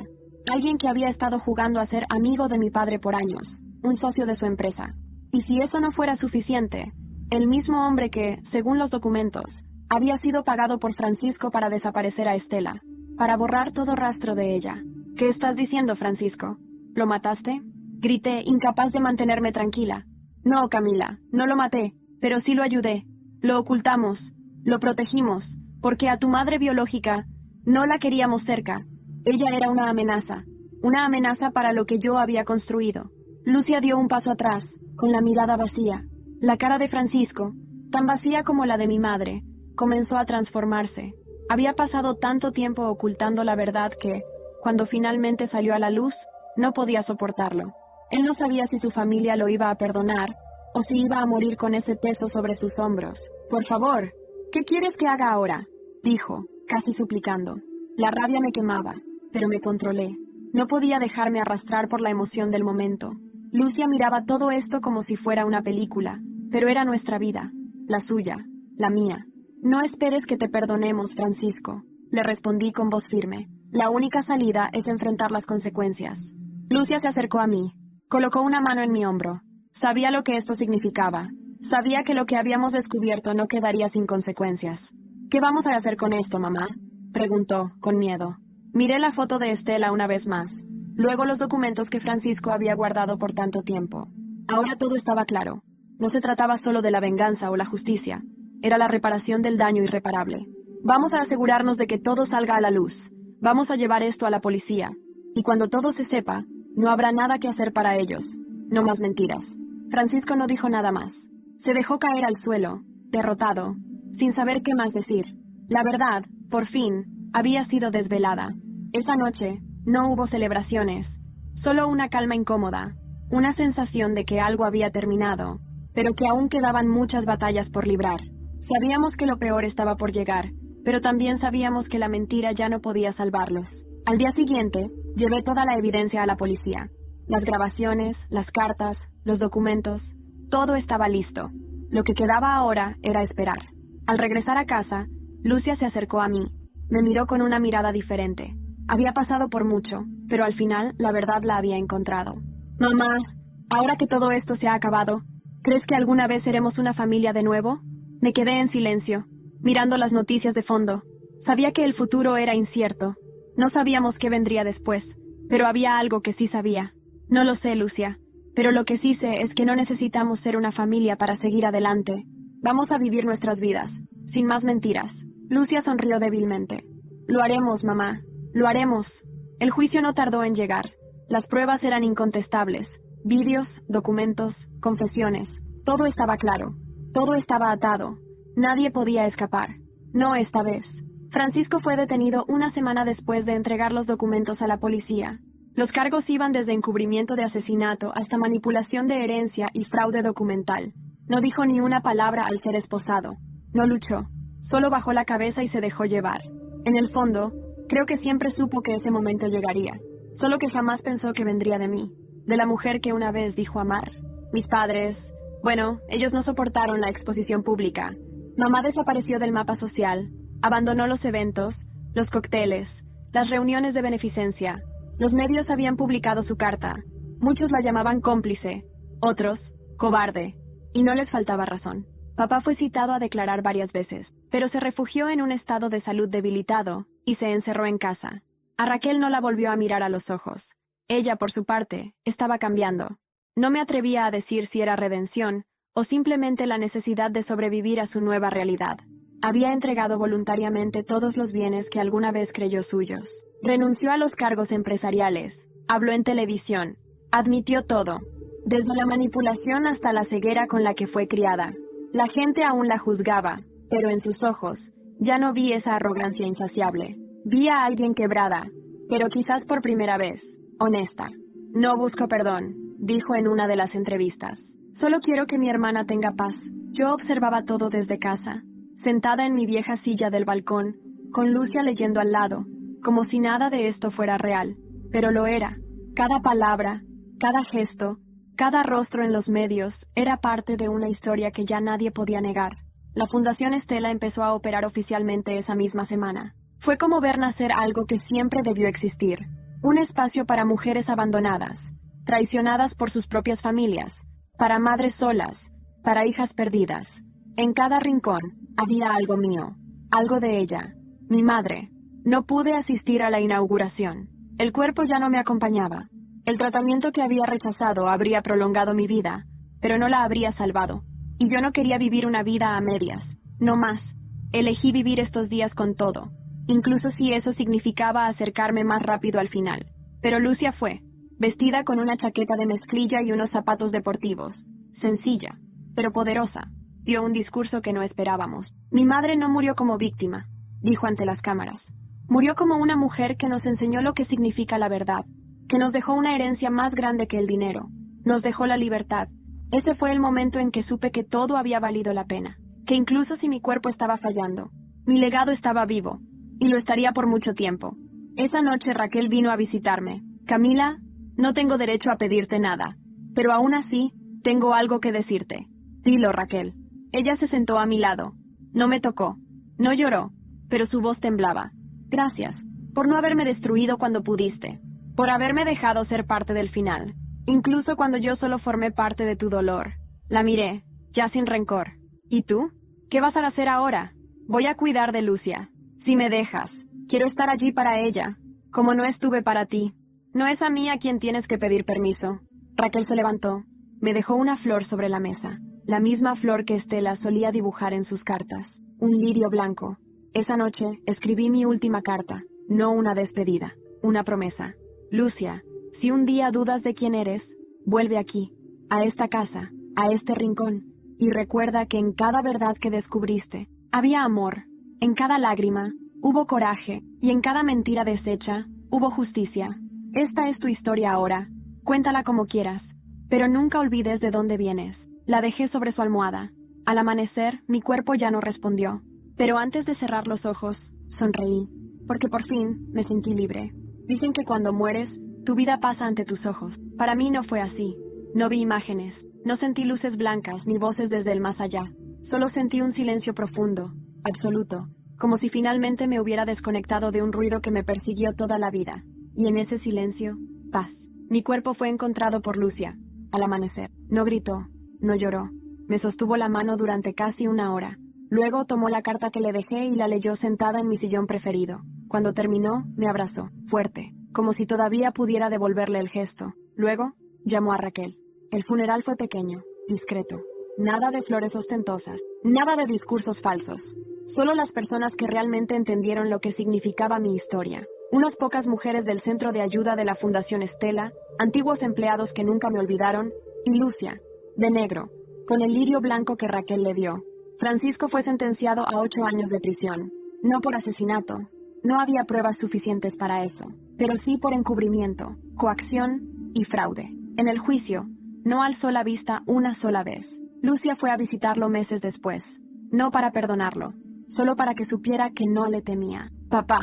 Alguien que había estado jugando a ser amigo de mi padre por años, un socio de su empresa. Y si eso no fuera suficiente, el mismo hombre que, según los documentos, había sido pagado por Francisco para desaparecer a Estela, para borrar todo rastro de ella. ¿Qué estás diciendo, Francisco? ¿Lo mataste? Grité, incapaz de mantenerme tranquila. No, Camila, no lo maté, pero sí lo ayudé. Lo ocultamos, lo protegimos, porque a tu madre biológica no la queríamos cerca. Ella era una amenaza para lo que yo había construido. Lucia dio un paso atrás, con la mirada vacía. La cara de Francisco, tan vacía como la de mi madre, comenzó a transformarse. Había pasado tanto tiempo ocultando la verdad que, cuando finalmente salió a la luz, no podía soportarlo. Él no sabía si su familia lo iba a perdonar o si iba a morir con ese peso sobre sus hombros. Por favor, ¿qué quieres que haga ahora?, dijo, casi suplicando. La rabia me quemaba, pero me controlé. No podía dejarme arrastrar por la emoción del momento. Lucia miraba todo esto como si fuera una película, pero era nuestra vida, la suya, la mía. No esperes que te perdonemos, Francisco, le respondí con voz firme. La única salida es enfrentar las consecuencias. Lucia se acercó a mí, colocó una mano en mi hombro. Sabía lo que esto significaba. Sabía que lo que habíamos descubierto no quedaría sin consecuencias. ¿Qué vamos a hacer con esto, mamá?, preguntó, con miedo. Miré la foto de Estela una vez más, luego los documentos que Francisco había guardado por tanto tiempo. Ahora todo estaba claro. No se trataba solo de la venganza o la justicia, era la reparación del daño irreparable. Vamos a asegurarnos de que todo salga a la luz. Vamos a llevar esto a la policía, y cuando todo se sepa, no habrá nada que hacer para ellos. No más mentiras. Francisco no dijo nada más. Se dejó caer al suelo, derrotado, sin saber qué más decir. La verdad, por fin, había sido desvelada. Esa noche no hubo celebraciones, solo una calma incómoda, una sensación de que algo había terminado, pero que aún quedaban muchas batallas por librar. Sabíamos que lo peor estaba por llegar, pero también sabíamos que la mentira ya no podía salvarlos. Al día siguiente, llevé toda la evidencia a la policía. Las grabaciones, las cartas, los documentos, todo estaba listo. Lo que quedaba ahora era esperar. Al regresar a casa, Lucia se acercó a mí. Me miró con una mirada diferente. Había pasado por mucho, pero al final la verdad la había encontrado. Mamá, ahora que todo esto se ha acabado, ¿crees que alguna vez seremos una familia de nuevo? Me quedé en silencio, mirando las noticias de fondo. Sabía que el futuro era incierto. No sabíamos qué vendría después, pero había algo que sí sabía. No lo sé, Lucia, pero lo que sí sé es que no necesitamos ser una familia para seguir adelante. Vamos a vivir nuestras vidas, sin más mentiras. Lucia sonrió débilmente. Lo haremos, mamá, lo haremos. El juicio no tardó en llegar. Las pruebas eran incontestables. Vídeos, documentos, confesiones. Todo estaba claro. Todo estaba atado. Nadie podía escapar. No esta vez. Francisco fue detenido una semana después de entregar los documentos a la policía. Los cargos iban desde encubrimiento de asesinato hasta manipulación de herencia y fraude documental. No dijo ni una palabra al ser esposado. No luchó. Solo bajó la cabeza y se dejó llevar. En el fondo, creo que siempre supo que ese momento llegaría. Solo que jamás pensó que vendría de mí. De la mujer que una vez dijo amar. Mis padres... Bueno, ellos no soportaron la exposición pública. Mamá desapareció del mapa social. Abandonó los eventos, los cócteles, las reuniones de beneficencia. Los medios habían publicado su carta. Muchos la llamaban cómplice. Otros, cobarde. Y no les faltaba razón. Papá fue citado a declarar varias veces, pero se refugió en un estado de salud debilitado y se encerró en casa. A Raquel no la volvió a mirar a los ojos. Ella, por su parte, estaba cambiando. No me atrevía a decir si era redención o simplemente la necesidad de sobrevivir a su nueva realidad. Había entregado voluntariamente todos los bienes que alguna vez creyó suyos. Renunció a los cargos empresariales, habló en televisión, admitió todo, desde la manipulación hasta la ceguera con la que fue criada. La gente aún la juzgaba, pero en sus ojos ya no vi esa arrogancia insaciable. Vi a alguien quebrada, pero quizás por primera vez, honesta. No busco perdón, dijo en una de las entrevistas. Solo quiero que mi hermana tenga paz. Yo observaba todo desde casa, sentada en mi vieja silla del balcón, con Lucia leyendo al lado, como si nada de esto fuera real, pero lo era. Cada palabra, cada gesto, cada rostro en los medios era parte de una historia que ya nadie podía negar. La Fundación Estela empezó a operar oficialmente esa misma semana. Fue como ver nacer algo que siempre debió existir, un espacio para mujeres abandonadas, traicionadas por sus propias familias, para madres solas, para hijas perdidas. En cada rincón había algo mío, algo de ella, mi madre. No pude asistir a la inauguración. El cuerpo ya no me acompañaba. El tratamiento que había rechazado habría prolongado mi vida, pero no la habría salvado. Y yo no quería vivir una vida a medias. No más. Elegí vivir estos días con todo, incluso si eso significaba acercarme más rápido al final. Pero Lucia fue, vestida con una chaqueta de mezclilla y unos zapatos deportivos. Sencilla, pero poderosa. Dio un discurso que no esperábamos. Mi madre no murió como víctima, dijo ante las cámaras. Murió como una mujer que nos enseñó lo que significa la verdad, que nos dejó una herencia más grande que el dinero, nos dejó la libertad. Ese fue el momento en que supe que todo había valido la pena, que incluso si mi cuerpo estaba fallando, mi legado estaba vivo, y lo estaría por mucho tiempo. Esa noche Raquel vino a visitarme. Camila, no tengo derecho a pedirte nada, pero aún así, tengo algo que decirte. Dilo, Raquel. Ella se sentó a mi lado. No me tocó, no lloró, pero su voz temblaba. Gracias, por no haberme destruido cuando pudiste, por haberme dejado ser parte del final, incluso cuando yo solo formé parte de tu dolor. La miré, ya sin rencor. ¿Y tú? ¿Qué vas a hacer ahora? Voy a cuidar de Lucia. Si me dejas, quiero estar allí para ella, como no estuve para ti. No es a mí a quien tienes que pedir permiso. Raquel se levantó, me dejó una flor sobre la mesa, la misma flor que Estela solía dibujar en sus cartas, un lirio blanco. Esa noche escribí mi última carta, no una despedida, una promesa. Lucia, si un día dudas de quién eres, vuelve aquí, a esta casa, a este rincón, y recuerda que en cada verdad que descubriste, había amor, en cada lágrima, hubo coraje, y en cada mentira deshecha, hubo justicia. Esta es tu historia ahora, cuéntala como quieras, pero nunca olvides de dónde vienes. La dejé sobre su almohada. Al amanecer, mi cuerpo ya no respondió. Pero antes de cerrar los ojos, sonreí, porque por fin me sentí libre. Dicen que cuando mueres, tu vida pasa ante tus ojos. Para mí no fue así. No vi imágenes, no sentí luces blancas ni voces desde el más allá. Solo sentí un silencio profundo, absoluto, como si finalmente me hubiera desconectado de un ruido que me persiguió toda la vida. Y en ese silencio, paz. Mi cuerpo fue encontrado por Lucia, al amanecer. No gritó, no lloró. Me sostuvo la mano durante casi una hora. Luego tomó la carta que le dejé y la leyó sentada en mi sillón preferido. Cuando terminó, me abrazó, fuerte, como si todavía pudiera devolverle el gesto. Luego, llamó a Raquel. El funeral fue pequeño, discreto. Nada de flores ostentosas, nada de discursos falsos. Solo las personas que realmente entendieron lo que significaba mi historia. Unas pocas mujeres del centro de ayuda de la Fundación Estela, antiguos empleados que nunca me olvidaron, y Lucia, de negro, con el lirio blanco que Raquel le dio. Francisco fue sentenciado a 8 años de prisión, no por asesinato. No había pruebas suficientes para eso. pero sí por encubrimiento, coacción y fraude. En el juicio, no alzó la vista una sola vez. Lucia fue a visitarlo meses después, no para perdonarlo, solo para que supiera que no le temía. Papá,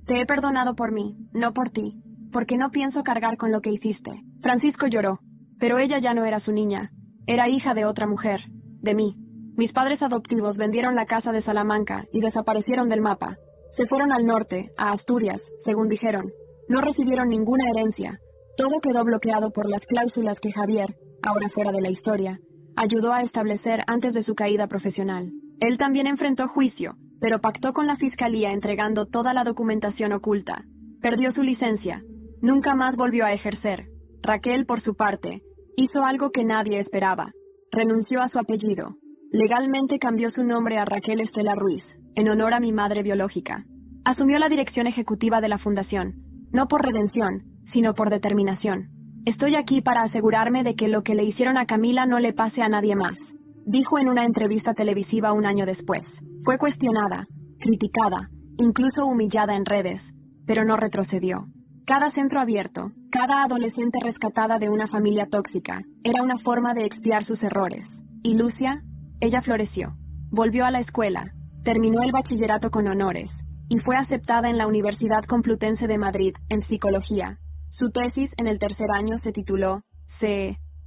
te he perdonado por mí, no por ti, porque no pienso cargar con lo que hiciste. Francisco lloró, pero ella ya no era su niña, era hija de otra mujer, de mí. Mis padres adoptivos vendieron la casa de Salamanca y desaparecieron del mapa. Se fueron al norte, a Asturias, según dijeron. No recibieron ninguna herencia. Todo quedó bloqueado por las cláusulas que Javier, ahora fuera de la historia, ayudó a establecer antes de su caída profesional. Él también enfrentó juicio, pero pactó con la fiscalía entregando toda la documentación oculta. Perdió su licencia. Nunca más volvió a ejercer. Raquel, por su parte, hizo algo que nadie esperaba. Renunció a su apellido. Legalmente cambió su nombre a Raquel Estela Ruiz, en honor a mi madre biológica. Asumió la dirección ejecutiva de la fundación, no por redención, sino por determinación. Estoy aquí para asegurarme de que lo que le hicieron a Camila no le pase a nadie más, dijo en una entrevista televisiva un año después. Fue cuestionada, criticada, incluso humillada en redes, pero no retrocedió. Cada centro abierto, cada adolescente rescatada de una familia tóxica, era una forma de expiar sus errores. Y Lucia, ella floreció. Volvió a la escuela, terminó el bachillerato con honores, y fue aceptada en la Universidad Complutense de Madrid, en psicología. Su tesis en el tercer año se tituló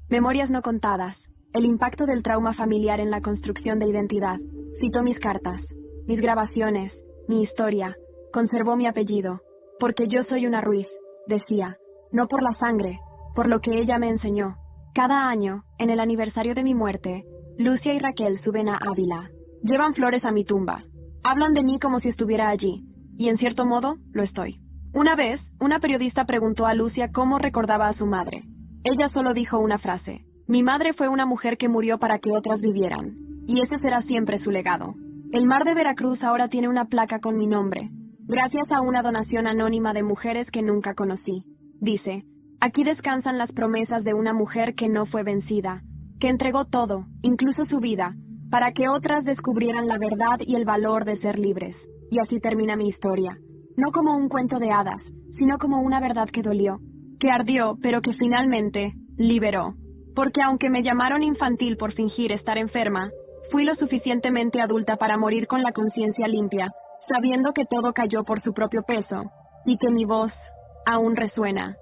Memorias no contadas, el impacto del trauma familiar en la construcción de identidad. Citó mis cartas, mis grabaciones, mi historia, conservó mi apellido, porque yo soy una Ruiz, decía, no por la sangre, por lo que ella me enseñó. Cada año, en el aniversario de mi muerte, Lucia y Raquel suben a Ávila. Llevan flores a mi tumba. Hablan de mí como si estuviera allí, y en cierto modo, lo estoy. Una vez, una periodista preguntó a Lucia cómo recordaba a su madre. Ella solo dijo una frase. Mi madre fue una mujer que murió para que otras vivieran, y ese será siempre su legado. El mar de Veracruz ahora tiene una placa con mi nombre, gracias a una donación anónima de mujeres que nunca conocí. Dice, aquí descansan las promesas de una mujer que no fue vencida, que entregó todo, incluso su vida, para que otras descubrieran la verdad y el valor de ser libres. Y así termina mi historia. No como un cuento de hadas, sino como una verdad que dolió, que ardió, pero que finalmente liberó. Porque aunque me llamaron infantil por fingir estar enferma, fui lo suficientemente adulta para morir con la conciencia limpia, sabiendo que todo cayó por su propio peso, y que mi voz aún resuena.